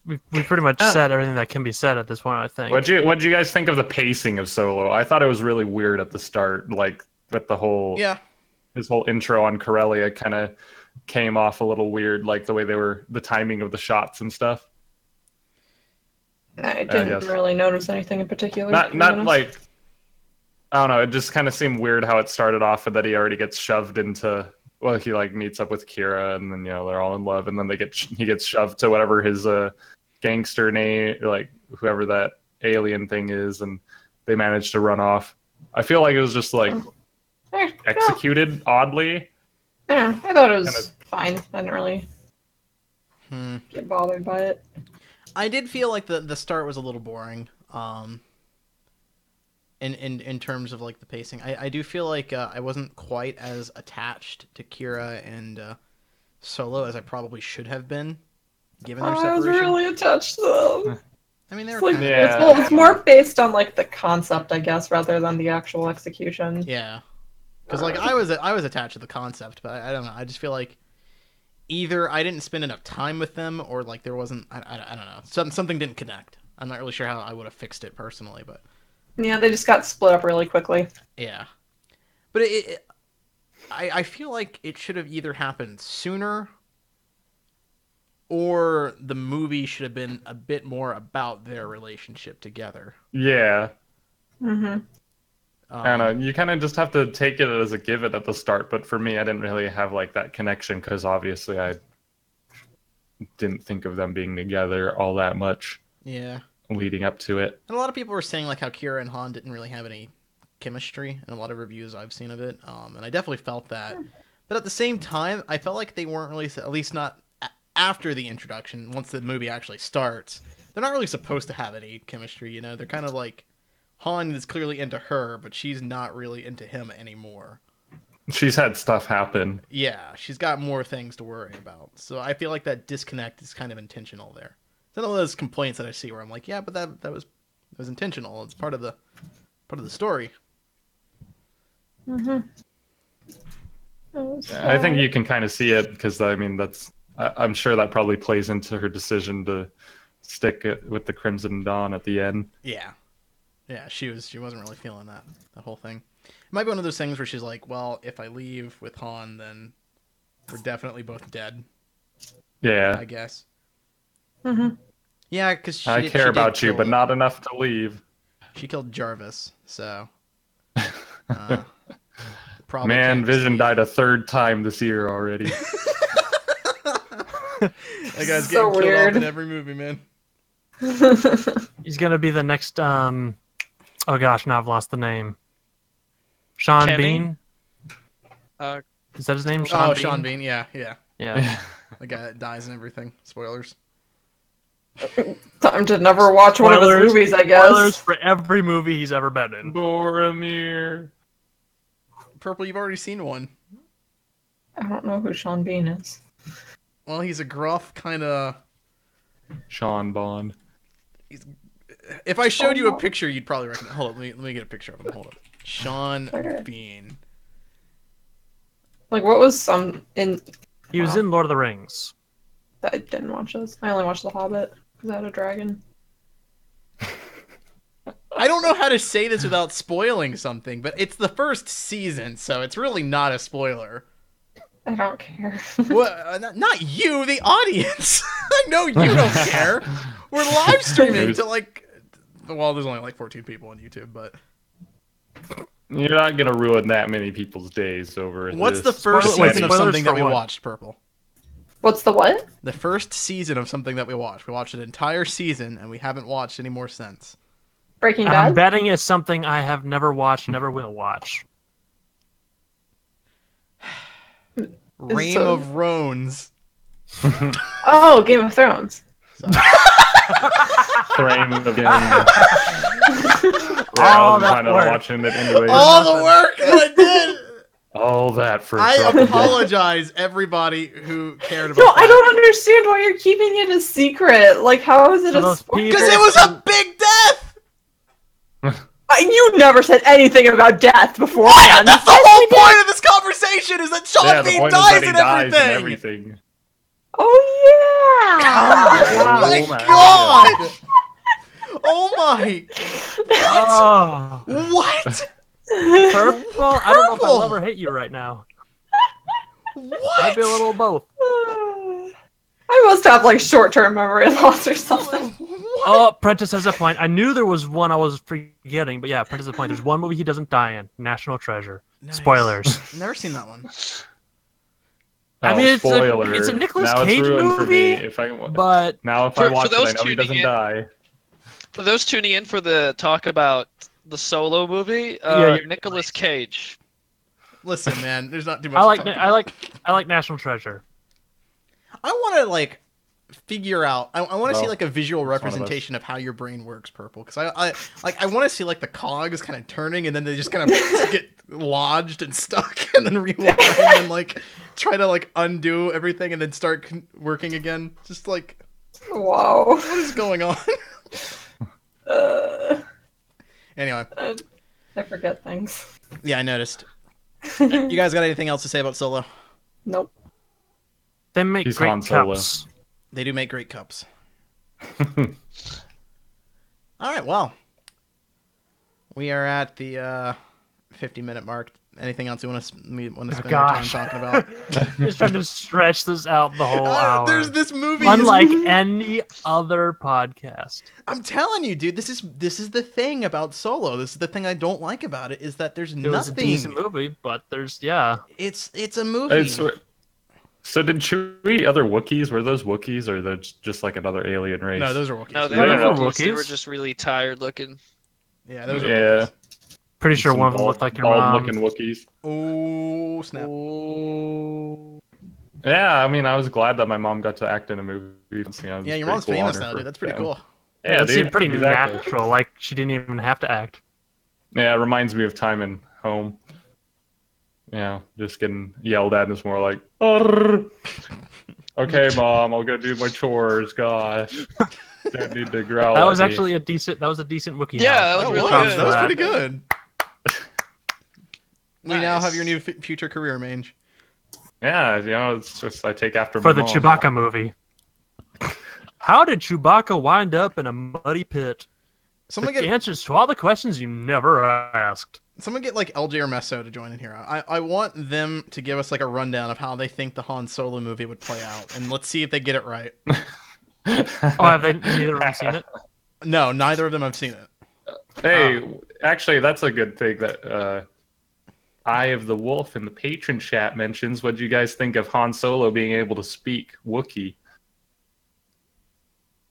[SPEAKER 4] We pretty much said everything that can be said at this point, I think.
[SPEAKER 3] What'd you guys think of the pacing of Solo? I thought it was really weird at the start, like with the whole
[SPEAKER 1] Yeah.
[SPEAKER 3] his whole intro on Corellia kind of came off a little weird, like the way the timing of the shots and stuff.
[SPEAKER 2] I didn't
[SPEAKER 3] guess.
[SPEAKER 2] really notice anything in particular.
[SPEAKER 3] Not
[SPEAKER 2] to be
[SPEAKER 3] not
[SPEAKER 2] honest.
[SPEAKER 3] like I don't know. It just kind of seemed weird how it started off and that he already gets shoved into. Well, he like meets up with Kira and then they're all in love and then he gets shoved to whatever his gangster name, like whoever that alien thing is, and they manage to run off. I feel like it was just like
[SPEAKER 2] Eh,
[SPEAKER 3] executed oddly.
[SPEAKER 2] yeah, I thought it was
[SPEAKER 3] Kinda-
[SPEAKER 2] fine. I didn't really
[SPEAKER 1] Hmm.
[SPEAKER 2] get bothered by it.
[SPEAKER 1] I did feel like the start was a little boring. In terms of like the pacing, I do feel like I wasn't quite as attached to Kira and Solo as I probably should have been, given their
[SPEAKER 2] I was
[SPEAKER 1] separation.
[SPEAKER 2] really attached to them.
[SPEAKER 1] I mean, they
[SPEAKER 2] It's
[SPEAKER 1] were
[SPEAKER 2] like
[SPEAKER 1] kind of,
[SPEAKER 3] Yeah.
[SPEAKER 2] it's more based on like the concept, I guess, rather than the actual execution.
[SPEAKER 1] yeah. Because like I was attached to the concept, but I don't know. I just feel like either I didn't spend enough time with them, or like there wasn't. I don't know. Something didn't connect. I'm not really sure how I would have fixed it personally, but
[SPEAKER 2] Yeah, they just got split up really quickly.
[SPEAKER 1] yeah. But I feel like it should have either happened sooner or the movie should have been a bit more about their relationship together.
[SPEAKER 3] Yeah.
[SPEAKER 2] Mm-hmm.
[SPEAKER 3] I don't know. You kind of just have to take it as a given at the start. But for me, I didn't really have like that connection because obviously I didn't think of them being together all that much
[SPEAKER 1] Yeah.
[SPEAKER 3] leading up to it.
[SPEAKER 1] And a lot of people were saying like how Kira and Han didn't really have any chemistry in a lot of reviews I've seen of it. And I definitely felt that. But at the same time, I felt like they weren't really, at least not after the introduction, once the movie actually starts, they're not really supposed to have any chemistry, you know? They're kind of like, Han is clearly into her, but she's not really into him anymore.
[SPEAKER 3] She's had stuff happen.
[SPEAKER 1] Yeah, she's got more things to worry about. So I feel like that disconnect is kind of intentional there. It's one of those complaints that I see where I'm like, yeah, but that was intentional. It's part of the story.
[SPEAKER 2] Mm-hmm.
[SPEAKER 3] I think you can kind of see it because I mean I'm sure that probably plays into her decision to stick it with the Crimson Dawn at the end.
[SPEAKER 1] Yeah. Yeah, she wasn't really feeling that whole thing. It might be one of those things where she's like, well, if I leave with Han, then we're definitely both dead,
[SPEAKER 3] Yeah.
[SPEAKER 1] I guess.
[SPEAKER 2] Mm-hmm.
[SPEAKER 1] Yeah, because
[SPEAKER 3] I care about you, but not enough to leave.
[SPEAKER 1] She killed Jarvis, so probably
[SPEAKER 3] Man,
[SPEAKER 1] can't
[SPEAKER 3] Vision
[SPEAKER 1] see.
[SPEAKER 3] died a third time this year already.
[SPEAKER 1] That guy's
[SPEAKER 2] So
[SPEAKER 1] getting killed
[SPEAKER 2] weird.
[SPEAKER 1] off in every movie, man.
[SPEAKER 4] He's gonna be the next. Oh gosh, now I've lost the name. Sean
[SPEAKER 5] Kenny?
[SPEAKER 4] Bean.
[SPEAKER 5] Uh,
[SPEAKER 4] Is that his name?
[SPEAKER 1] Oh, Sean Bean, yeah.
[SPEAKER 4] Yeah.
[SPEAKER 1] The guy that dies and everything. Spoilers.
[SPEAKER 2] Time to never watch one of his movies, I guess.
[SPEAKER 4] Spoilers for every movie he's ever been in.
[SPEAKER 3] Boromir.
[SPEAKER 1] Purple, you've already seen one.
[SPEAKER 2] I don't know who Sean Bean is.
[SPEAKER 1] Well, he's a gruff kind of...
[SPEAKER 3] Sean Bond.
[SPEAKER 1] If I showed you a picture, you'd probably recognize... Hold on, let me get a picture of him. Hold on. Sean
[SPEAKER 2] Okay.
[SPEAKER 1] Bean.
[SPEAKER 2] Like, what was some in?
[SPEAKER 4] He was in Lord of the Rings.
[SPEAKER 2] I didn't watch those. I only watched The Hobbit because I had a dragon.
[SPEAKER 1] I don't know how to say this without spoiling something, but it's the first season, so it's really not a spoiler.
[SPEAKER 2] I don't care.
[SPEAKER 1] Well, not you, the audience. I know you don't care. We're live streaming to like... Well, there's only like 14 people on YouTube, but...
[SPEAKER 3] You're not gonna ruin that many people's days over
[SPEAKER 1] What's
[SPEAKER 3] this.
[SPEAKER 1] the first
[SPEAKER 4] Wait,
[SPEAKER 1] season of
[SPEAKER 4] spoilers
[SPEAKER 1] something that
[SPEAKER 4] for
[SPEAKER 1] we
[SPEAKER 4] what?
[SPEAKER 1] watched, Purple?
[SPEAKER 2] What's the what?
[SPEAKER 1] The first season of something that we watched. We watched an entire season, and we haven't watched any more since.
[SPEAKER 2] Breaking
[SPEAKER 4] I'm
[SPEAKER 2] Bad?
[SPEAKER 4] betting it's something I have never watched, never will watch.
[SPEAKER 1] Reign
[SPEAKER 2] so-
[SPEAKER 1] of Roans.
[SPEAKER 2] Oh, Game of Thrones.
[SPEAKER 3] Frame again.
[SPEAKER 4] Oh,
[SPEAKER 3] I'm
[SPEAKER 4] that
[SPEAKER 3] kind of
[SPEAKER 4] worked.
[SPEAKER 3] watching it anyway.
[SPEAKER 1] All the work that I did!
[SPEAKER 3] All that for
[SPEAKER 1] I
[SPEAKER 3] something.
[SPEAKER 1] apologize, everybody who cared about
[SPEAKER 2] No,
[SPEAKER 1] that.
[SPEAKER 2] I don't understand why you're keeping it a secret. Like, how is it
[SPEAKER 4] For
[SPEAKER 2] a
[SPEAKER 4] those
[SPEAKER 2] spoiler?
[SPEAKER 1] Because it was a big death!
[SPEAKER 2] You never said anything about death before.
[SPEAKER 1] That's the whole point of this conversation, is that Sean
[SPEAKER 3] Yeah, the
[SPEAKER 1] Bean
[SPEAKER 3] point is
[SPEAKER 1] dies
[SPEAKER 3] that he
[SPEAKER 1] in
[SPEAKER 3] dies
[SPEAKER 1] everything!
[SPEAKER 3] and everything.
[SPEAKER 2] Oh yeah!
[SPEAKER 1] Oh my
[SPEAKER 3] Oh my
[SPEAKER 1] god! Oh my...
[SPEAKER 4] Oh,
[SPEAKER 1] What?
[SPEAKER 4] purple? I don't know if
[SPEAKER 1] Purple!
[SPEAKER 4] I'll ever hate you right now.
[SPEAKER 1] What?
[SPEAKER 4] Maybe a little of both.
[SPEAKER 2] I must have like short-term memory loss or something.
[SPEAKER 4] Oh, Prentice has a point. I knew there was one I was forgetting, but yeah, Prentice has a point. There's one movie he doesn't die in. National Treasure.
[SPEAKER 1] Nice.
[SPEAKER 4] Spoilers.
[SPEAKER 1] Never seen that one.
[SPEAKER 4] I
[SPEAKER 3] Oh,
[SPEAKER 4] mean, it's a-
[SPEAKER 3] spoiler.
[SPEAKER 4] it's a Nicolas
[SPEAKER 3] now
[SPEAKER 4] Cage
[SPEAKER 3] it's ruined for me.
[SPEAKER 4] movie,
[SPEAKER 3] If I,
[SPEAKER 4] But
[SPEAKER 3] now if
[SPEAKER 5] For-
[SPEAKER 3] I
[SPEAKER 5] for
[SPEAKER 3] watch it,
[SPEAKER 5] those
[SPEAKER 3] I know he
[SPEAKER 5] tuning
[SPEAKER 3] doesn't
[SPEAKER 5] in-
[SPEAKER 3] die.
[SPEAKER 5] For those tuning in for the talk about the Solo movie,
[SPEAKER 4] you're-
[SPEAKER 5] Nicolas Cage.
[SPEAKER 1] Listen, man, there's not too much
[SPEAKER 4] I like
[SPEAKER 1] to talk about.
[SPEAKER 4] I like National Treasure.
[SPEAKER 1] I want to like figure out. I want to see
[SPEAKER 3] Well,
[SPEAKER 1] like a visual
[SPEAKER 3] one of us.
[SPEAKER 1] representation of how your brain works, Purple. Because I want to see like the cogs kind of turning, and then they just kind of get lodged and stuck, and then rewind, and like try to like undo everything, and then start working again. Just like
[SPEAKER 2] Wow.
[SPEAKER 1] what is going on? Anyway,
[SPEAKER 2] I forget things.
[SPEAKER 1] yeah, I noticed. You guys got anything else to say about Solo?
[SPEAKER 2] Nope.
[SPEAKER 4] They make
[SPEAKER 3] He's
[SPEAKER 4] great
[SPEAKER 3] Han Solo.
[SPEAKER 4] cups.
[SPEAKER 1] They do make great cups. All right, well, we are at the 50-minute mark. Anything else you want to spend your time
[SPEAKER 4] Gosh.
[SPEAKER 1] talking about?
[SPEAKER 4] Just trying to stretch this out the whole hour.
[SPEAKER 1] There's this movie.
[SPEAKER 4] Unlike any other podcast.
[SPEAKER 1] I'm telling you, dude, this is the thing about Solo. This is the thing I don't like about it is that there's
[SPEAKER 4] It was a
[SPEAKER 1] nothing.
[SPEAKER 4] decent movie, but there's
[SPEAKER 1] It's a movie.
[SPEAKER 3] So did Chewie eat other Wookiees? Were those Wookiees or they're just like another alien race?
[SPEAKER 1] No, those are Wookiees.
[SPEAKER 5] No, they
[SPEAKER 3] Yeah,
[SPEAKER 5] were
[SPEAKER 3] they're
[SPEAKER 5] Wookiees. They
[SPEAKER 4] Wookiees.
[SPEAKER 5] were just really tired looking.
[SPEAKER 1] Yeah, those are
[SPEAKER 3] Yeah.
[SPEAKER 1] Wookiees.
[SPEAKER 4] pretty sure
[SPEAKER 3] Some
[SPEAKER 4] one of them looked like your mom.
[SPEAKER 3] looking Wookiees.
[SPEAKER 1] Oh, snap.
[SPEAKER 3] Yeah, I mean, I was glad that my mom got to act in a movie. You know,
[SPEAKER 1] Yeah, your mom's famous now, dude. That's pretty cool.
[SPEAKER 3] Yeah,
[SPEAKER 4] It seemed
[SPEAKER 3] dude.
[SPEAKER 4] pretty
[SPEAKER 3] Exactly.
[SPEAKER 4] natural, like she didn't even have to act.
[SPEAKER 3] Yeah, it reminds me of time in home. Yeah, just getting yelled at and it's more like, "Arr." Okay, mom, I'll go do my chores. Gosh, don't need to growl.
[SPEAKER 4] That
[SPEAKER 3] at
[SPEAKER 4] was
[SPEAKER 3] me.
[SPEAKER 4] actually a decent Wookiee.
[SPEAKER 5] Yeah,
[SPEAKER 4] howl.
[SPEAKER 5] that was
[SPEAKER 1] That
[SPEAKER 5] really
[SPEAKER 1] was.
[SPEAKER 5] good.
[SPEAKER 1] That was
[SPEAKER 4] That.
[SPEAKER 1] pretty good. We now
[SPEAKER 5] Nice.
[SPEAKER 1] have your new future career, Mange.
[SPEAKER 3] Yeah, you know, it's just I take after
[SPEAKER 4] For
[SPEAKER 3] my
[SPEAKER 4] the
[SPEAKER 3] mom.
[SPEAKER 4] Chewbacca movie. How did Chewbacca wind up in a muddy pit?
[SPEAKER 1] Someone
[SPEAKER 4] The
[SPEAKER 1] get
[SPEAKER 4] answers to all the questions you never asked.
[SPEAKER 1] someone get like LJ or Meso to join in here. I want them to give us like a rundown of how they think the Han Solo movie would play out, and let's see if they get it right.
[SPEAKER 4] Oh, have they neither of them seen it?
[SPEAKER 1] No, neither of them have seen it.
[SPEAKER 3] Hey, actually, that's a good thing that Eye of the Wolf in the patron chat mentions. What do you guys think of Han Solo being able to speak Wookiee?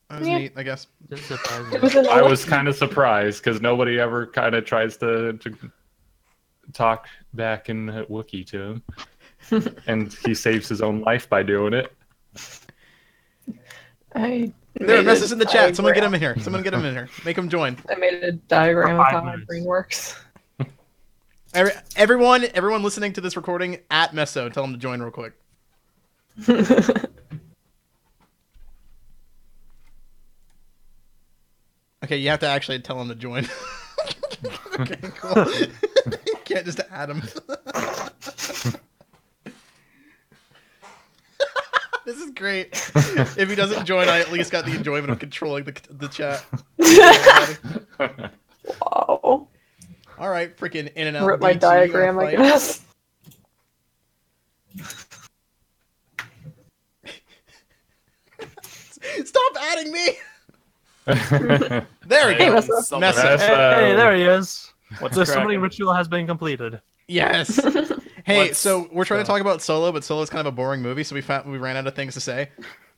[SPEAKER 1] That was
[SPEAKER 2] Yeah.
[SPEAKER 1] neat, I guess.
[SPEAKER 4] Didn't surprise me.
[SPEAKER 2] It was an
[SPEAKER 3] I
[SPEAKER 2] old-
[SPEAKER 3] was kind of surprised because nobody ever kind of tries to talk back in Wookiee to him, and he saves his own life by doing it.
[SPEAKER 2] I
[SPEAKER 1] There,
[SPEAKER 2] made
[SPEAKER 1] messages
[SPEAKER 2] a
[SPEAKER 1] in the chat. Someone get him
[SPEAKER 2] diagram.
[SPEAKER 1] in here. Someone get him in here. Make him join.
[SPEAKER 2] I made a diagram
[SPEAKER 4] For
[SPEAKER 2] of
[SPEAKER 4] 5
[SPEAKER 2] how my
[SPEAKER 4] minutes.
[SPEAKER 2] brain works.
[SPEAKER 1] Everyone listening to this recording at Meso, tell him to join real quick. Okay, you have to actually tell him to join. Okay, cool. You can't just add him. This is great. If he doesn't join, I at least got the enjoyment of controlling the chat.
[SPEAKER 2] Wow.
[SPEAKER 1] All right, freaking in and out.
[SPEAKER 2] Rip my
[SPEAKER 1] DT,
[SPEAKER 2] diagram,
[SPEAKER 1] you
[SPEAKER 2] I
[SPEAKER 1] wanna fight?
[SPEAKER 2] guess.
[SPEAKER 1] Stop adding me. There we
[SPEAKER 2] Hey,
[SPEAKER 1] go.
[SPEAKER 2] Messa.
[SPEAKER 1] Messa.
[SPEAKER 4] Hey, there he is.
[SPEAKER 3] What's
[SPEAKER 4] The
[SPEAKER 3] cracking?
[SPEAKER 4] summoning ritual has been completed.
[SPEAKER 1] Yes. Hey,
[SPEAKER 3] What's-
[SPEAKER 1] so we're trying to talk about Solo, but Solo's kind of a boring movie, so we ran out of things to say.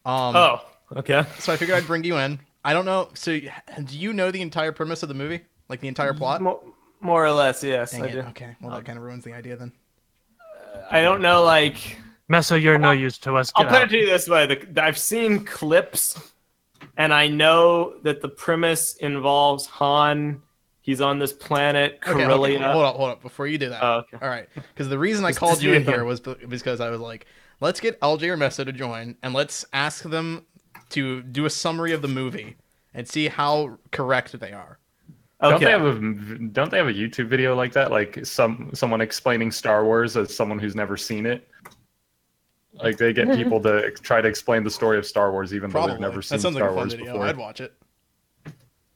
[SPEAKER 6] Oh, okay.
[SPEAKER 1] So I figured I'd bring you in. I don't know. So do you know the entire premise of the movie, like the entire plot?
[SPEAKER 6] More or less, yes,
[SPEAKER 1] Dang
[SPEAKER 6] I
[SPEAKER 1] it.
[SPEAKER 6] do.
[SPEAKER 1] Okay. Well, that kind of ruins the idea then.
[SPEAKER 6] I don't know, like...
[SPEAKER 4] Meso, you're no use to us.
[SPEAKER 6] I'll
[SPEAKER 4] Get
[SPEAKER 6] put
[SPEAKER 4] out.
[SPEAKER 6] it to you this way. I've seen clips, and I know that the premise involves Han. He's on this planet,
[SPEAKER 1] Okay,
[SPEAKER 6] Corellia.
[SPEAKER 1] hold up. Before you do that.
[SPEAKER 6] Oh, okay.
[SPEAKER 1] All right. Because the reason I
[SPEAKER 6] Just
[SPEAKER 1] called you in
[SPEAKER 6] do
[SPEAKER 1] here
[SPEAKER 6] them.
[SPEAKER 1] was because I was like, let's get LJ or Mesa to join, and let's ask them to do a summary of the movie and see how correct they are.
[SPEAKER 6] Okay.
[SPEAKER 3] Don't they have a YouTube video like that? Like someone explaining Star Wars as someone who's never seen it? Like they get people to try to explain the story of Star Wars even though
[SPEAKER 1] Probably.
[SPEAKER 3] they've never seen
[SPEAKER 1] That sounds like
[SPEAKER 3] Star
[SPEAKER 1] a fun
[SPEAKER 3] Wars
[SPEAKER 1] video.
[SPEAKER 3] before.
[SPEAKER 1] I'd watch it.
[SPEAKER 6] Do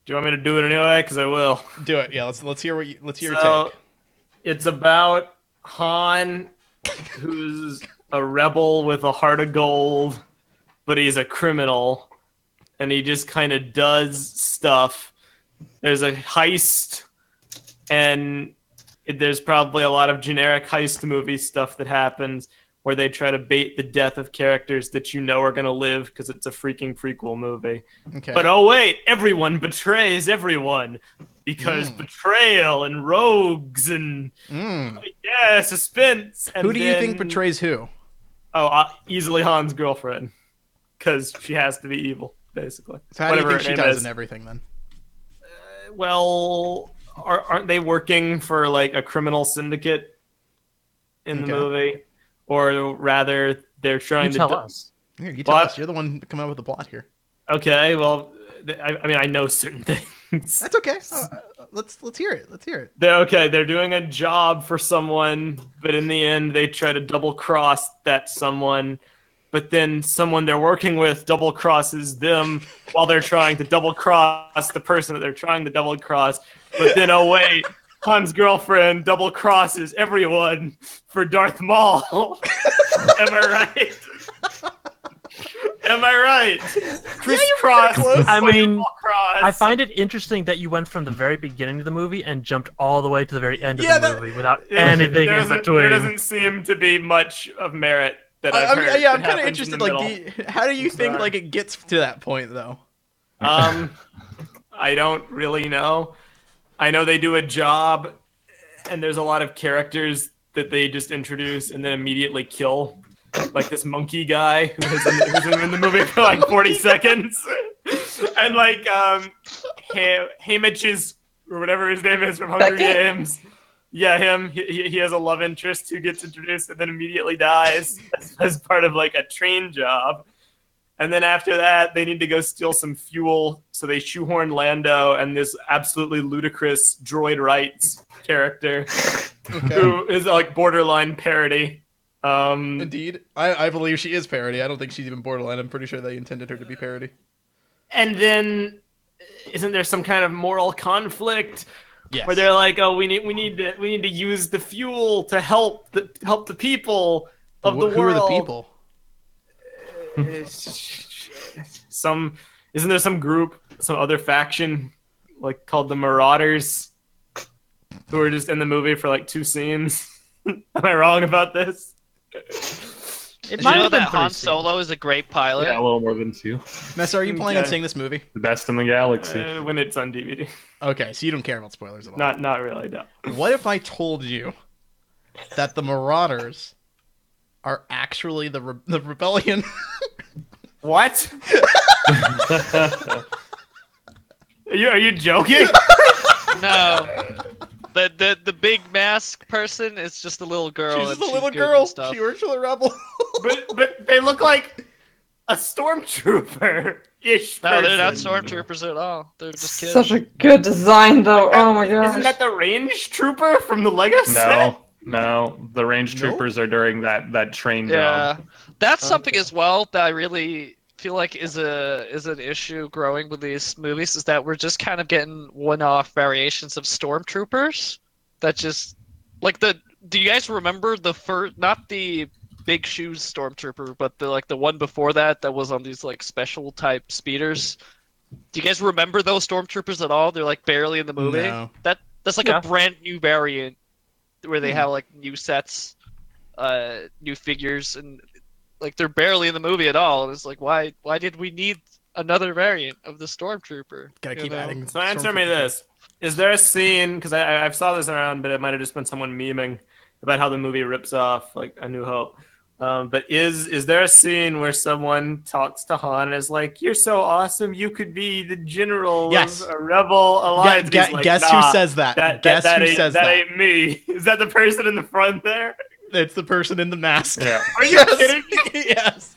[SPEAKER 6] you want me to do it anyway? Because I will.
[SPEAKER 1] Do it. Yeah. Let's hear let's hear your
[SPEAKER 6] So,
[SPEAKER 1] take.
[SPEAKER 6] it's about Han, who's a rebel with a heart of gold, but he's a criminal, and he just kind of does stuff. There's a heist, and there's probably a lot of generic heist movie stuff that happens where they try to bait the death of characters that you know are going to live because it's a freaking prequel movie.
[SPEAKER 1] Okay.
[SPEAKER 6] But oh wait, everyone betrays everyone because betrayal and rogues and yeah, suspense. And
[SPEAKER 1] Who do you think
[SPEAKER 6] then-
[SPEAKER 1] betrays who?
[SPEAKER 6] Oh, easily Han's girlfriend, because she has to be evil, basically.
[SPEAKER 1] So how do you
[SPEAKER 6] Whatever
[SPEAKER 1] think she
[SPEAKER 6] her name
[SPEAKER 1] ties
[SPEAKER 6] is.
[SPEAKER 1] in everything then?
[SPEAKER 6] Well, aren't they working for like a criminal syndicate in the
[SPEAKER 1] Okay.
[SPEAKER 6] movie, or rather, they're trying
[SPEAKER 4] You
[SPEAKER 6] to?
[SPEAKER 4] tell us.
[SPEAKER 1] Here, you tell
[SPEAKER 6] Well,
[SPEAKER 1] us. You're the one coming up with the plot here.
[SPEAKER 6] Okay, well, I mean, I know certain things.
[SPEAKER 1] That's okay. Let's hear it. Let's hear it.
[SPEAKER 6] They're doing a job for someone, but in the end they try to double cross that someone, but then someone they're working with double crosses them while they're trying to double cross the person that they're trying to double cross. But then oh wait, Han's girlfriend double crosses everyone for Darth Maul. Am I right? Am I right? Crisscross.
[SPEAKER 4] I mean,
[SPEAKER 6] cross.
[SPEAKER 4] I find it interesting that you went from the very beginning of the movie and jumped all the way to the very end of
[SPEAKER 1] Yeah,
[SPEAKER 4] the
[SPEAKER 1] that-
[SPEAKER 4] movie without anything in between.
[SPEAKER 6] There doesn't seem to be much of merit that I've heard.
[SPEAKER 1] I'm
[SPEAKER 6] that
[SPEAKER 1] kind of
[SPEAKER 6] happens in
[SPEAKER 1] interested.
[SPEAKER 6] the
[SPEAKER 1] Like,
[SPEAKER 6] middle.
[SPEAKER 1] how do you think
[SPEAKER 6] Sorry.
[SPEAKER 1] like it gets to that point though?
[SPEAKER 6] I don't really know. I know they do a job, and there's a lot of characters that they just introduce and then immediately kill. Like this monkey guy who's in the movie for like 40 seconds. And like Haymitch's, or whatever his name is from Hunger
[SPEAKER 2] Beckett?
[SPEAKER 6] Games. Yeah, him. He has a love interest who gets introduced and then immediately dies as part of like a train job. And then after that, they need to go steal some fuel. So they shoehorn Lando and this absolutely ludicrous droid rights character who is like borderline parody.
[SPEAKER 1] Indeed, I believe she is parody. I don't think she's even borderline. I'm pretty sure they intended her to be parody.
[SPEAKER 6] And then, isn't there some kind of moral conflict
[SPEAKER 1] Yes.
[SPEAKER 6] where they're like, "Oh, we need to use the fuel to help the people of the
[SPEAKER 1] Who
[SPEAKER 6] world."
[SPEAKER 1] are the people?
[SPEAKER 6] Isn't there some group, some other faction, like called the Marauders, who are just in the movie for like 2 scenes? Am I wrong about this?
[SPEAKER 4] It
[SPEAKER 5] Did
[SPEAKER 4] might
[SPEAKER 5] you know
[SPEAKER 4] have been
[SPEAKER 5] that Han
[SPEAKER 4] pretty
[SPEAKER 5] Solo is a great pilot?
[SPEAKER 3] Yeah, a little more than 2.
[SPEAKER 1] Messa, are you planning on
[SPEAKER 6] Okay.
[SPEAKER 1] seeing this movie?
[SPEAKER 3] The best in the galaxy.
[SPEAKER 6] When it's on DVD.
[SPEAKER 1] Okay, so you don't care about spoilers at all.
[SPEAKER 6] Not really, no.
[SPEAKER 1] What if I told you that the Marauders are actually the rebellion?
[SPEAKER 6] What? Are you joking?
[SPEAKER 5] No. The big mask person is just a little girl.
[SPEAKER 1] She's
[SPEAKER 5] and
[SPEAKER 1] just a little
[SPEAKER 5] good and
[SPEAKER 1] girl.
[SPEAKER 5] stuff.
[SPEAKER 1] She works for the rebel.
[SPEAKER 6] but they look like a stormtrooper-ish
[SPEAKER 5] No, they're not
[SPEAKER 6] person.
[SPEAKER 5] stormtroopers at all. They're just kids.
[SPEAKER 2] Such a good design, though. Oh my
[SPEAKER 6] Isn't
[SPEAKER 2] gosh.
[SPEAKER 6] that the range trooper from the Lego set?
[SPEAKER 3] No. The range
[SPEAKER 1] Nope.
[SPEAKER 3] troopers are during that train
[SPEAKER 5] Yeah,
[SPEAKER 3] job.
[SPEAKER 5] that's something as well that I really feel like is an issue growing with these movies, is that we're just kind of getting one-off variations of stormtroopers that just like do you guys remember the first, not the big shoes stormtrooper, but the one before that was on these like special type speeders? Do you guys remember those stormtroopers at all? They're like barely in the movie.
[SPEAKER 1] No.
[SPEAKER 5] That's like
[SPEAKER 4] Yeah.
[SPEAKER 5] a brand new variant where they have like new sets, new figures, and like they're barely in the movie at all. And it's like, why did we need another variant of the stormtrooper?
[SPEAKER 1] Gotta
[SPEAKER 5] You
[SPEAKER 1] keep
[SPEAKER 5] know?
[SPEAKER 1] adding.
[SPEAKER 6] So answer me
[SPEAKER 1] stormtroopers.
[SPEAKER 6] this. Is there a scene, because I've saw this around, but it might have just been someone memeing about how the movie rips off like A New Hope. But is there a scene where someone talks to Han and is like, "You're so awesome, you could be the general
[SPEAKER 1] Yes.
[SPEAKER 6] of a rebel alliance"?
[SPEAKER 1] Guess,
[SPEAKER 6] He's like,
[SPEAKER 1] guess
[SPEAKER 6] "Nah,
[SPEAKER 1] who says that? Guess who
[SPEAKER 6] ain't,
[SPEAKER 1] says
[SPEAKER 6] that
[SPEAKER 1] that?
[SPEAKER 6] ain't me. Is that the person in the front there?
[SPEAKER 1] It's the person in the mask.
[SPEAKER 3] Yeah.
[SPEAKER 6] Are you
[SPEAKER 1] Yes.
[SPEAKER 6] kidding me?
[SPEAKER 1] Yes.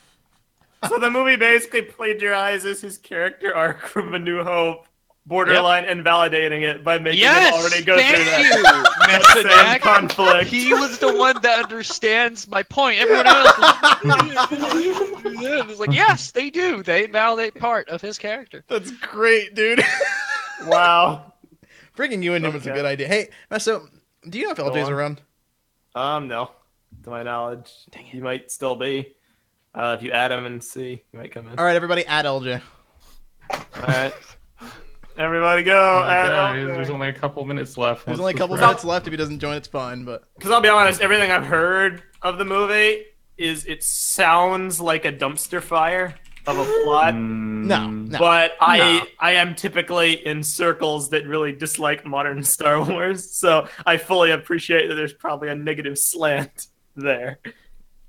[SPEAKER 6] So the movie basically plagiarizes his character arc from A New Hope, borderline invalidating it by making
[SPEAKER 5] Yes,
[SPEAKER 6] him already go
[SPEAKER 5] thank
[SPEAKER 6] through that
[SPEAKER 5] you,
[SPEAKER 6] same
[SPEAKER 5] Method
[SPEAKER 6] conflict.
[SPEAKER 5] He was the one that understands my point. Everyone else was like, yes, they do. They invalidate part of his character.
[SPEAKER 1] That's great, dude.
[SPEAKER 6] Wow.
[SPEAKER 1] Bringing you in him was a
[SPEAKER 6] Okay.
[SPEAKER 1] good idea. Hey, so do you know if LJ's
[SPEAKER 6] on.
[SPEAKER 1] around?
[SPEAKER 6] No. To my knowledge,
[SPEAKER 1] Dang it.
[SPEAKER 6] he might still be. If you add him and see, he might come in.
[SPEAKER 1] All right, everybody, add LJ.
[SPEAKER 6] All right. Everybody go.
[SPEAKER 3] Yeah, there's only a couple minutes left.
[SPEAKER 1] There's
[SPEAKER 3] What's
[SPEAKER 1] only a
[SPEAKER 3] the
[SPEAKER 1] couple
[SPEAKER 3] threat?
[SPEAKER 1] minutes left. If he doesn't join, it's fine. But
[SPEAKER 6] Because I'll be honest, everything I've heard of the movie is it sounds like a dumpster fire of a plot.
[SPEAKER 1] no.
[SPEAKER 6] But I am typically in circles that really dislike modern Star Wars, so I fully appreciate that there's probably a negative slant there.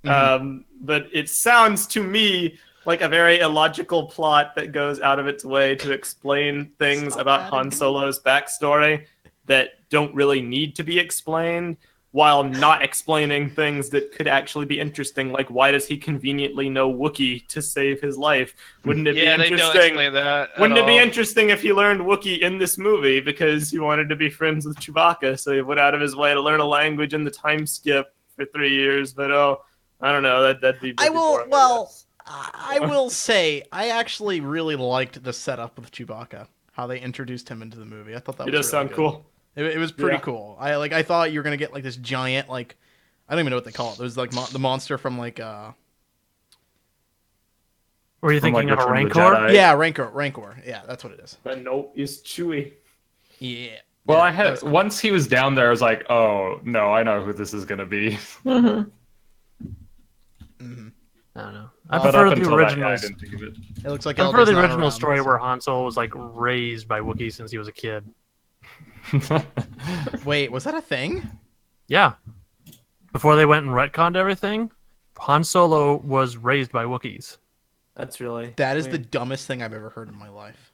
[SPEAKER 6] But it sounds to me like a very illogical plot that goes out of its way to explain things about Han Solo's backstory that don't really need to be explained, while not explaining things that could actually be interesting, like why does he conveniently know Wookiee to save his life? Wouldn't it
[SPEAKER 5] Yeah,
[SPEAKER 6] be
[SPEAKER 5] they don't
[SPEAKER 6] interesting?
[SPEAKER 5] explain that.
[SPEAKER 6] Wouldn't
[SPEAKER 5] at
[SPEAKER 6] it be
[SPEAKER 5] all.
[SPEAKER 6] interesting if he learned Wookiee in this movie because he wanted to be friends with Chewbacca, so he went out of his way to learn a language in the time skip for 3 years? But I don't know. That'd be.
[SPEAKER 1] I will.
[SPEAKER 6] boring, I
[SPEAKER 1] Well,
[SPEAKER 6] guess.
[SPEAKER 1] I will say I actually really liked the setup with Chewbacca. How they introduced him into the movie. I thought that
[SPEAKER 6] It
[SPEAKER 1] was
[SPEAKER 6] does
[SPEAKER 1] really
[SPEAKER 6] sound
[SPEAKER 1] good.
[SPEAKER 6] cool.
[SPEAKER 1] It was pretty
[SPEAKER 6] Yeah.
[SPEAKER 1] cool. I thought you were gonna get like this giant like I don't even know what they call it. It was like the monster from like
[SPEAKER 4] Were you
[SPEAKER 3] From, like,
[SPEAKER 4] thinking of a
[SPEAKER 3] Return of the
[SPEAKER 4] Rancor?
[SPEAKER 3] Jedi.
[SPEAKER 1] yeah, Rancor. Yeah, that's what it is.
[SPEAKER 6] But nope, it's Chewie.
[SPEAKER 1] Yeah.
[SPEAKER 3] Well,
[SPEAKER 1] Yeah,
[SPEAKER 3] I
[SPEAKER 1] that
[SPEAKER 3] had
[SPEAKER 1] was cool.
[SPEAKER 3] once he was down there, I was like, "Oh no, I know who this is gonna be."
[SPEAKER 2] Hmm.
[SPEAKER 1] Mhm.
[SPEAKER 4] I don't know. I
[SPEAKER 1] But
[SPEAKER 3] But
[SPEAKER 4] prefer
[SPEAKER 3] up
[SPEAKER 4] the
[SPEAKER 3] until that, yeah, I
[SPEAKER 4] originals.
[SPEAKER 3] didn't think of it.
[SPEAKER 1] It looks like
[SPEAKER 4] I prefer
[SPEAKER 1] LJ's
[SPEAKER 4] the
[SPEAKER 1] not
[SPEAKER 4] original
[SPEAKER 1] around,
[SPEAKER 4] story
[SPEAKER 1] so-
[SPEAKER 4] where Han Solo was like raised by Wookiees since he was a kid.
[SPEAKER 1] Wait, was that a thing?
[SPEAKER 4] Yeah. Before they went and retconned everything, Han Solo was raised by Wookiees.
[SPEAKER 6] That's really.
[SPEAKER 1] That is the
[SPEAKER 6] weird.
[SPEAKER 1] dumbest thing I've ever heard in my life.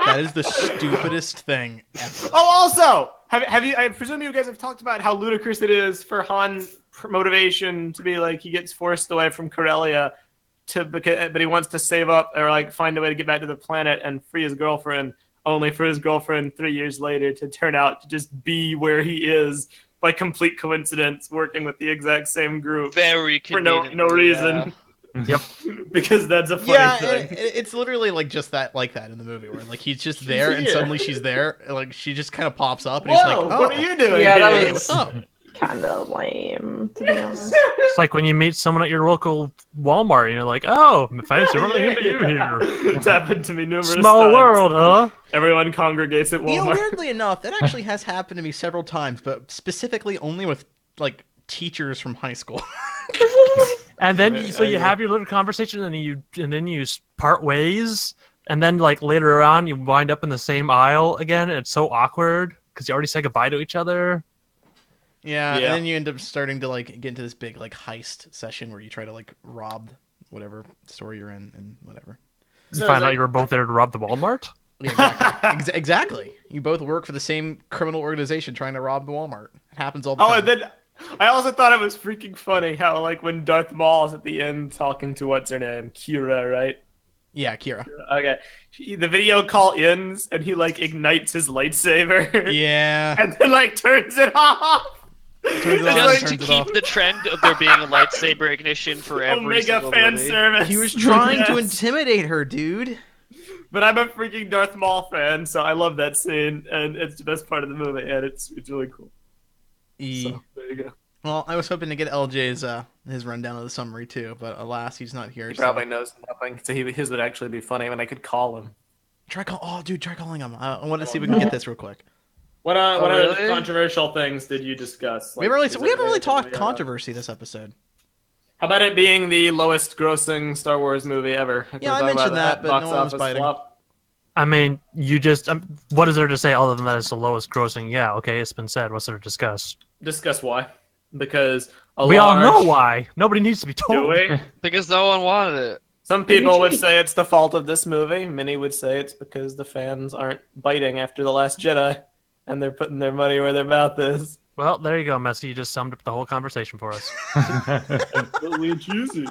[SPEAKER 1] That is the stupidest thing ever.
[SPEAKER 6] Oh, also, have you? I presume you guys have talked about how ludicrous it is for Han motivation to be like he gets forced away from Corellia but he wants to save up or like find a way to get back to the planet and free his girlfriend. Only for his girlfriend 3 years later to turn out to just be where he is by complete coincidence, working with the exact same group
[SPEAKER 5] Very
[SPEAKER 6] for no
[SPEAKER 5] convenient.
[SPEAKER 6] reason.
[SPEAKER 4] Yep.
[SPEAKER 6] Because that's a funny
[SPEAKER 1] Yeah,
[SPEAKER 6] thing.
[SPEAKER 1] it's literally like just that in the movie where like he's just
[SPEAKER 6] She's
[SPEAKER 1] there and
[SPEAKER 6] here.
[SPEAKER 1] suddenly she's there, like she just kind of pops up and he's
[SPEAKER 6] Whoa,
[SPEAKER 1] like, "Oh,
[SPEAKER 6] what are you doing?
[SPEAKER 2] Yeah, that
[SPEAKER 6] here?
[SPEAKER 1] hey,
[SPEAKER 2] was-
[SPEAKER 1] what's up?"
[SPEAKER 2] Kind of lame, to be honest.
[SPEAKER 4] It's like when you meet someone at your local Walmart and you're like, oh, fancy running into you here.
[SPEAKER 6] It's happened to me numerous
[SPEAKER 4] Small
[SPEAKER 6] times.
[SPEAKER 4] world, huh?
[SPEAKER 6] Everyone congregates at
[SPEAKER 1] You know,
[SPEAKER 6] Walmart.
[SPEAKER 1] weirdly enough, that actually has happened to me several times, but specifically only with like teachers from high school.
[SPEAKER 4] And then
[SPEAKER 6] I
[SPEAKER 4] so you
[SPEAKER 6] agree.
[SPEAKER 4] have your little conversation and then you part ways and then like later on you wind up in the same aisle again and it's so awkward because you already said goodbye to each other.
[SPEAKER 1] Yeah, and
[SPEAKER 6] Yeah.
[SPEAKER 1] then you end up starting to like get into this big like heist session where you try to like rob whatever store you're in and whatever.
[SPEAKER 4] You
[SPEAKER 6] So
[SPEAKER 4] find
[SPEAKER 6] it's
[SPEAKER 4] out
[SPEAKER 6] like-
[SPEAKER 4] you were both there to rob the Walmart.
[SPEAKER 1] Yeah, exactly. Exactly. You both work for the same criminal organization trying to rob the Walmart. It happens all the
[SPEAKER 6] Oh,
[SPEAKER 1] time.
[SPEAKER 6] and then I also thought it was freaking funny how like when Darth Maul's at the end talking to what's her name, Kira, right?
[SPEAKER 1] Yeah, Kira.
[SPEAKER 6] Okay, the video call ends and he like ignites his lightsaber.
[SPEAKER 1] Yeah.
[SPEAKER 6] And then like turns it off.
[SPEAKER 1] Turns it
[SPEAKER 6] It's
[SPEAKER 1] off.
[SPEAKER 6] like
[SPEAKER 5] Just to
[SPEAKER 1] turns it
[SPEAKER 5] keep
[SPEAKER 1] off.
[SPEAKER 5] the trend of there being a lightsaber ignition for every
[SPEAKER 6] Omega
[SPEAKER 5] single
[SPEAKER 6] fan
[SPEAKER 5] movie.
[SPEAKER 6] service.
[SPEAKER 1] He was trying to
[SPEAKER 6] Yes.
[SPEAKER 1] intimidate her, dude.
[SPEAKER 6] But I'm a freaking Darth Maul fan, so I love that scene, and it's the best part of the movie, and it's really cool. So there you go.
[SPEAKER 1] Well, I was hoping to get LJ's his rundown of the summary too, but alas, he's not here.
[SPEAKER 6] He
[SPEAKER 1] so-
[SPEAKER 6] probably knows nothing, so his would actually be funny when I could call him.
[SPEAKER 1] Try calling him. I want to see if we can get this real quick.
[SPEAKER 6] What
[SPEAKER 5] Oh,
[SPEAKER 6] other
[SPEAKER 5] really?
[SPEAKER 6] controversial things did you discuss?
[SPEAKER 1] We haven't
[SPEAKER 6] is
[SPEAKER 1] really
[SPEAKER 6] there anything
[SPEAKER 1] talked
[SPEAKER 6] we,
[SPEAKER 1] controversy this episode.
[SPEAKER 6] How about it being the lowest grossing Star Wars movie ever? Can
[SPEAKER 1] Yeah,
[SPEAKER 6] we
[SPEAKER 1] I
[SPEAKER 6] talk
[SPEAKER 1] mentioned
[SPEAKER 6] about
[SPEAKER 1] that, but
[SPEAKER 6] box
[SPEAKER 1] no one was
[SPEAKER 6] office
[SPEAKER 1] biting.
[SPEAKER 6] flop?
[SPEAKER 4] I mean, you just what is there to say other than that it's the lowest grossing? Yeah, okay, it's been said. What's there to discuss?
[SPEAKER 6] Discuss why. Because
[SPEAKER 4] We all know why. Nobody needs to be
[SPEAKER 6] Do
[SPEAKER 4] told.
[SPEAKER 6] we?
[SPEAKER 5] Because no one wanted it.
[SPEAKER 6] Some people would say it's the fault of this movie. Many would say it's because the fans aren't biting after The Last Jedi, and they're putting their money where their mouth is.
[SPEAKER 4] Well, there you go, Messi. You just summed up the whole conversation for us.
[SPEAKER 6] Really cheesy.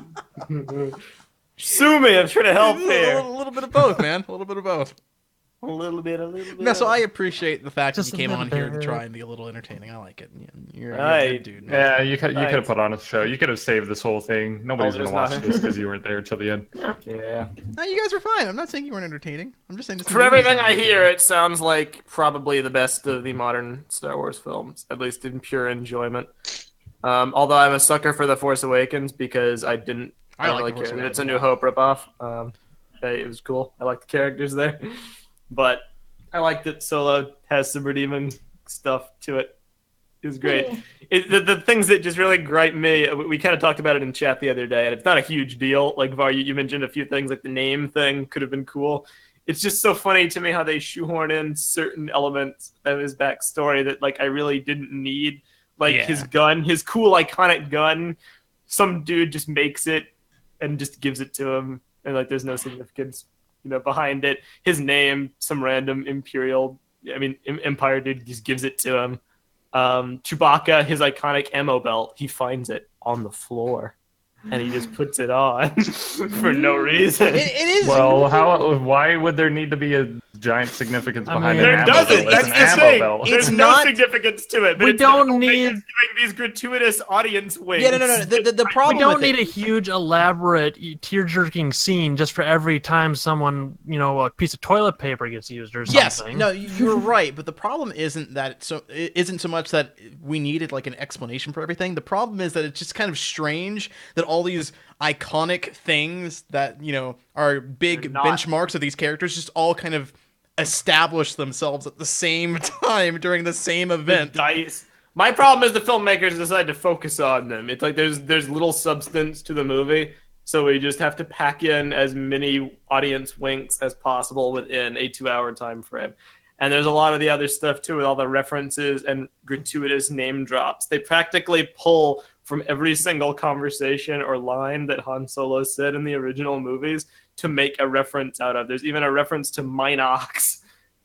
[SPEAKER 6] Sue me, I'm trying to help
[SPEAKER 1] a
[SPEAKER 6] here.
[SPEAKER 1] little bit of both, man. A little bit of both.
[SPEAKER 6] A little bit.
[SPEAKER 1] No, so I appreciate the fact
[SPEAKER 4] Just
[SPEAKER 1] that
[SPEAKER 4] a
[SPEAKER 1] you came
[SPEAKER 4] little
[SPEAKER 1] on here to
[SPEAKER 4] bit.
[SPEAKER 1] try and be a little entertaining. I like it. You're a
[SPEAKER 6] Right.
[SPEAKER 1] good dude. Man.
[SPEAKER 3] Yeah, you could
[SPEAKER 6] Thanks.
[SPEAKER 3] have put on a show. You could have saved this whole thing. Nobody's
[SPEAKER 6] there's
[SPEAKER 3] gonna watch
[SPEAKER 6] nothing.
[SPEAKER 3] this because you weren't there till the end.
[SPEAKER 6] Yeah.
[SPEAKER 1] No, you guys were fine. I'm not saying you weren't entertaining. I'm just saying this
[SPEAKER 6] For
[SPEAKER 1] movie
[SPEAKER 6] everything
[SPEAKER 1] is
[SPEAKER 6] I hear,
[SPEAKER 1] entertaining.
[SPEAKER 6] it sounds like probably the best of the modern Star Wars films, at least in pure enjoyment. Although I'm a sucker for The Force Awakens because I don't
[SPEAKER 1] I like
[SPEAKER 6] really
[SPEAKER 1] The Force
[SPEAKER 6] care that it's a
[SPEAKER 1] Awakens.
[SPEAKER 6] New Hope ripoff. It was cool. I like the characters there, but I like that Solo has some redeeming stuff to it. It was great. The things that just really gripe me, we kind of talked about it in chat the other day, and it's not a huge deal. Like Var, you mentioned a few things, like the name thing could have been cool. It's just so funny to me how they shoehorn in certain elements of his backstory that like I really didn't need. Like
[SPEAKER 1] Yeah.
[SPEAKER 6] his gun, his cool iconic gun. Some dude just makes it and just gives it to him, and like there's no significance, behind it. His name, some random Empire dude just gives it to him. Chewbacca, his iconic ammo belt, he finds it on the floor. and he just puts it on for no reason.
[SPEAKER 1] It is.
[SPEAKER 3] Well, why would there need to be a giant significance
[SPEAKER 4] I
[SPEAKER 3] behind
[SPEAKER 4] mean,
[SPEAKER 3] an
[SPEAKER 6] There
[SPEAKER 3] ammo
[SPEAKER 6] doesn't.
[SPEAKER 3] belt?
[SPEAKER 6] That's
[SPEAKER 3] It's
[SPEAKER 6] the
[SPEAKER 3] an ammo
[SPEAKER 6] thing.
[SPEAKER 3] belt.
[SPEAKER 6] There's
[SPEAKER 1] It's
[SPEAKER 6] no
[SPEAKER 1] not-
[SPEAKER 6] significance to it. But
[SPEAKER 4] We
[SPEAKER 6] it's
[SPEAKER 4] don't
[SPEAKER 6] the whole thing
[SPEAKER 4] need-
[SPEAKER 6] is giving these gratuitous audience wings.
[SPEAKER 1] Yeah, no. The problem
[SPEAKER 4] We don't
[SPEAKER 1] with
[SPEAKER 4] need
[SPEAKER 1] it,
[SPEAKER 4] a huge, elaborate, tear-jerking scene just for every time someone, a piece of toilet paper gets used or something.
[SPEAKER 1] Yes, no, you're right. But the problem isn't that it isn't so much that we needed like an explanation for everything. The problem is that it's just kind of strange that all these iconic things that are big
[SPEAKER 6] They're not.
[SPEAKER 1] benchmarks of these characters just all kind of establish themselves at the same time during the same event.
[SPEAKER 6] Dice. My problem is the filmmakers decide to focus on them. It's like there's little substance to the movie, so we just have to pack in as many audience winks as possible within a 2-hour time frame. And there's a lot of the other stuff too, with all the references and gratuitous name drops. They practically pull from every single conversation or line that Han Solo said in the original movies to make a reference out of. There's even a reference to Minox,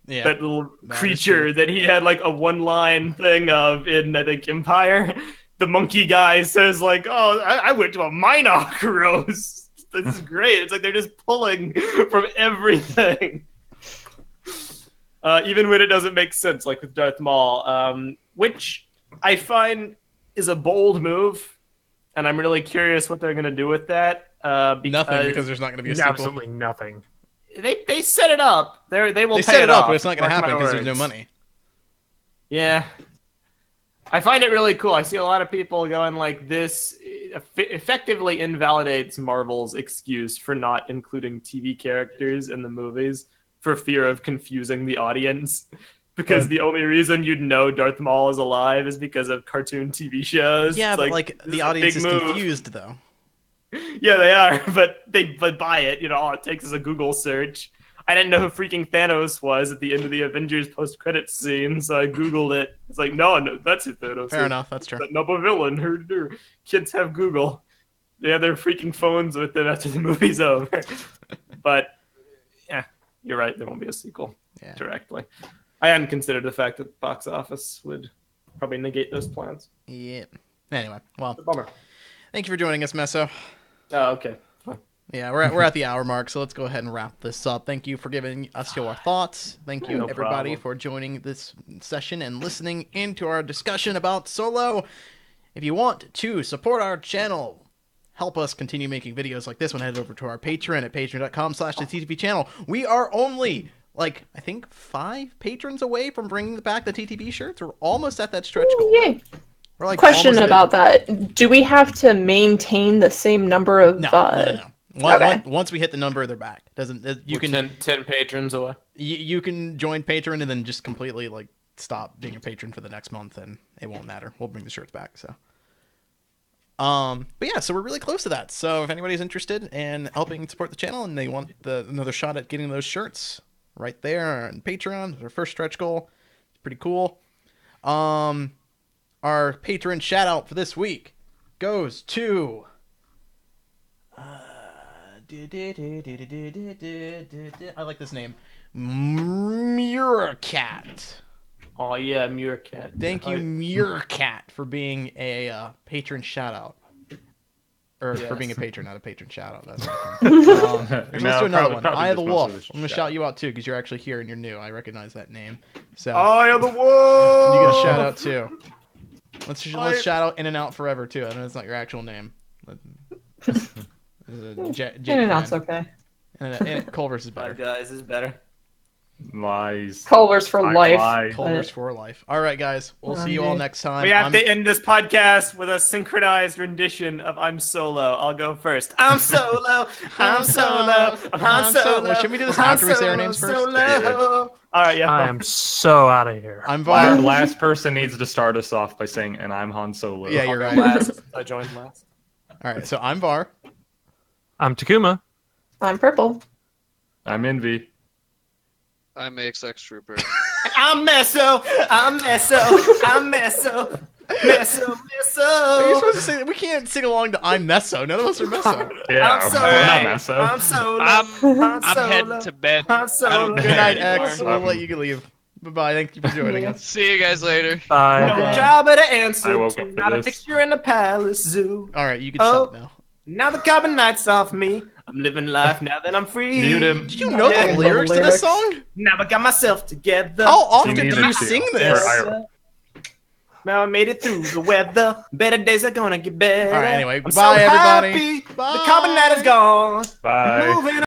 [SPEAKER 1] Yeah,
[SPEAKER 6] that little
[SPEAKER 1] that is
[SPEAKER 6] creature
[SPEAKER 1] true.
[SPEAKER 6] that he had like a one-line thing of in, I think, Empire. The monkey guy says like, "Oh, I went to a Minox roast." This is great. It's like they're just pulling from everything. Even when it doesn't make sense, like with Darth Maul, which I find is a bold move, and I'm really curious what they're going to do with that.
[SPEAKER 1] Nothing, because there's not going to be a sequel.
[SPEAKER 4] Absolutely nothing.
[SPEAKER 6] They set it up. They will
[SPEAKER 1] They
[SPEAKER 6] pay
[SPEAKER 1] set it up,
[SPEAKER 6] off.
[SPEAKER 1] but it's not going to
[SPEAKER 6] Mark
[SPEAKER 1] happen
[SPEAKER 6] my
[SPEAKER 1] because there's no
[SPEAKER 6] words.
[SPEAKER 1] money.
[SPEAKER 6] Yeah. I find it really cool. I see a lot of people going like this effectively invalidates Marvel's excuse for not including TV characters in the movies for fear of confusing the audience. Because the only reason you'd know Darth Maul is alive is because of cartoon TV shows.
[SPEAKER 1] Yeah,
[SPEAKER 6] It's
[SPEAKER 1] but
[SPEAKER 6] like this
[SPEAKER 1] the
[SPEAKER 6] a
[SPEAKER 1] audience
[SPEAKER 6] big
[SPEAKER 1] is
[SPEAKER 6] move.
[SPEAKER 1] confused though.
[SPEAKER 6] Yeah, they are, but they buy it. All it takes is a Google search. I didn't know who freaking Thanos was at the end of the Avengers post-credits scene, so I Googled it. It's like, no, that's who Thanos
[SPEAKER 1] Fair
[SPEAKER 6] is.
[SPEAKER 1] enough, that's true.
[SPEAKER 6] That noble villain. Kids have Google. They have their freaking phones with them after the movie's over. But, yeah, you're right. There won't be a sequel
[SPEAKER 1] Yeah.
[SPEAKER 6] directly. I hadn't considered the fact that the box office would probably negate those plans.
[SPEAKER 1] Yeah. Anyway, well,
[SPEAKER 6] It's a bummer.
[SPEAKER 1] thank you for joining us, Meso.
[SPEAKER 6] Oh, okay.
[SPEAKER 1] Yeah, we're at the hour mark, so let's go ahead and wrap this up. Thank you for giving us your thoughts. Thank you,
[SPEAKER 6] No
[SPEAKER 1] everybody,
[SPEAKER 6] problem.
[SPEAKER 1] for joining this session and listening into our discussion about Solo. If you want to support our channel, help us continue making videos like this one, head over to our Patreon at patreon.com/the TTV channel. We are only, I think 5 patrons away from bringing back the TTV shirts. We're almost at that stretch goal.
[SPEAKER 2] Yay.
[SPEAKER 1] We're
[SPEAKER 2] Question
[SPEAKER 1] almost
[SPEAKER 2] about
[SPEAKER 1] there.
[SPEAKER 2] that. Do we have to maintain the same number of...
[SPEAKER 1] No.
[SPEAKER 2] Okay.
[SPEAKER 1] Once we hit the number, they're back. You can
[SPEAKER 6] 10 patrons away.
[SPEAKER 1] you can join Patreon and then just completely stop being a patron for the next month, and it won't matter. We'll bring the shirts back. So, but yeah, so we're really close to that. So if anybody's interested in helping support the channel and they want another shot at getting those shirts, right there on Patreon, our first stretch goal. It's pretty cool. Our patron shout out for this week goes to. I like this name. Muircat.
[SPEAKER 6] Oh yeah, Muircat.
[SPEAKER 1] Thank you, Muircat, for being a patron shout out. Or for
[SPEAKER 6] Yes.
[SPEAKER 1] being a patron, not a patron shout out. That's
[SPEAKER 3] No,
[SPEAKER 1] let's do another one.
[SPEAKER 3] probably
[SPEAKER 1] Eye of the
[SPEAKER 3] just
[SPEAKER 1] Wolf.
[SPEAKER 3] mostly
[SPEAKER 1] I'm gonna
[SPEAKER 3] shout.
[SPEAKER 1] shout you out too because you're actually here and you're new. I recognize that name. So
[SPEAKER 6] Eye of the Wolf.
[SPEAKER 1] you get a shout out too. Let's shout out In and Out Forever too. I know it's not your actual name.
[SPEAKER 2] That's okay.
[SPEAKER 1] Culver's is
[SPEAKER 6] Five
[SPEAKER 1] better.
[SPEAKER 6] Guys is better.
[SPEAKER 3] Lies.
[SPEAKER 2] Culver's for life.
[SPEAKER 3] Lies.
[SPEAKER 1] Culver's for life. All right, guys. We'll see you all next time.
[SPEAKER 6] We have to end this podcast with a synchronized rendition of "I'm Solo." I'll go first. I'm Solo. I'm Solo. I'm Solo.
[SPEAKER 1] Should we do this
[SPEAKER 6] I'm
[SPEAKER 1] after we say our
[SPEAKER 6] Solo,
[SPEAKER 1] names first?
[SPEAKER 6] Solo. All right, yeah.
[SPEAKER 4] I am so out of here.
[SPEAKER 1] I'm
[SPEAKER 3] Our
[SPEAKER 1] Var.
[SPEAKER 3] last person needs to start us off by saying, "And I'm Han Solo."
[SPEAKER 1] Yeah, you're right.
[SPEAKER 6] Last. I joined last.
[SPEAKER 1] All right, so I'm Var.
[SPEAKER 4] I'm Takuma.
[SPEAKER 2] I'm purple.
[SPEAKER 3] I'm Envy.
[SPEAKER 5] I'm XX Trooper.
[SPEAKER 6] I'm Meso. I'm Meso. I'm Meso. Meso.
[SPEAKER 1] Are you
[SPEAKER 6] Meso.
[SPEAKER 1] supposed to sing? We can't sing along to I'm Meso. None of us are Meso.
[SPEAKER 3] Yeah,
[SPEAKER 6] I'm Solo.
[SPEAKER 3] we're not Meso.
[SPEAKER 6] I'm Solo.
[SPEAKER 5] I'm
[SPEAKER 6] Solo.
[SPEAKER 5] heading to bed.
[SPEAKER 6] I'm
[SPEAKER 5] I
[SPEAKER 6] Solo.
[SPEAKER 5] don't
[SPEAKER 1] Good
[SPEAKER 5] care
[SPEAKER 1] night,
[SPEAKER 5] anymore.
[SPEAKER 1] X. We'll let you leave. Bye-bye. Thank you for joining us.
[SPEAKER 5] See you guys later.
[SPEAKER 4] Bye.
[SPEAKER 6] No job at an
[SPEAKER 3] I
[SPEAKER 6] answer.
[SPEAKER 3] woke up for
[SPEAKER 6] Not a
[SPEAKER 3] this.
[SPEAKER 6] picture in the palace zoo.
[SPEAKER 1] All right, you can
[SPEAKER 6] Oh.
[SPEAKER 1] stop now.
[SPEAKER 6] Now the carbon night's off me. I'm living life now that I'm free.
[SPEAKER 3] Mute him.
[SPEAKER 1] Did you know
[SPEAKER 2] Yeah,
[SPEAKER 1] the lyrics to this
[SPEAKER 2] lyrics.
[SPEAKER 1] song?
[SPEAKER 6] Now I got myself together.
[SPEAKER 1] How often
[SPEAKER 3] He
[SPEAKER 1] do
[SPEAKER 3] needed
[SPEAKER 1] you
[SPEAKER 3] to.
[SPEAKER 1] sing
[SPEAKER 3] For
[SPEAKER 1] this?
[SPEAKER 3] Ira.
[SPEAKER 6] Now I made it through the weather. Better days are gonna get better.
[SPEAKER 1] All right, anyway,
[SPEAKER 6] I'm
[SPEAKER 1] bye,
[SPEAKER 6] so
[SPEAKER 1] everybody.
[SPEAKER 6] happy.
[SPEAKER 1] Bye.
[SPEAKER 6] The carbon night is gone.
[SPEAKER 3] Bye.
[SPEAKER 6] Moving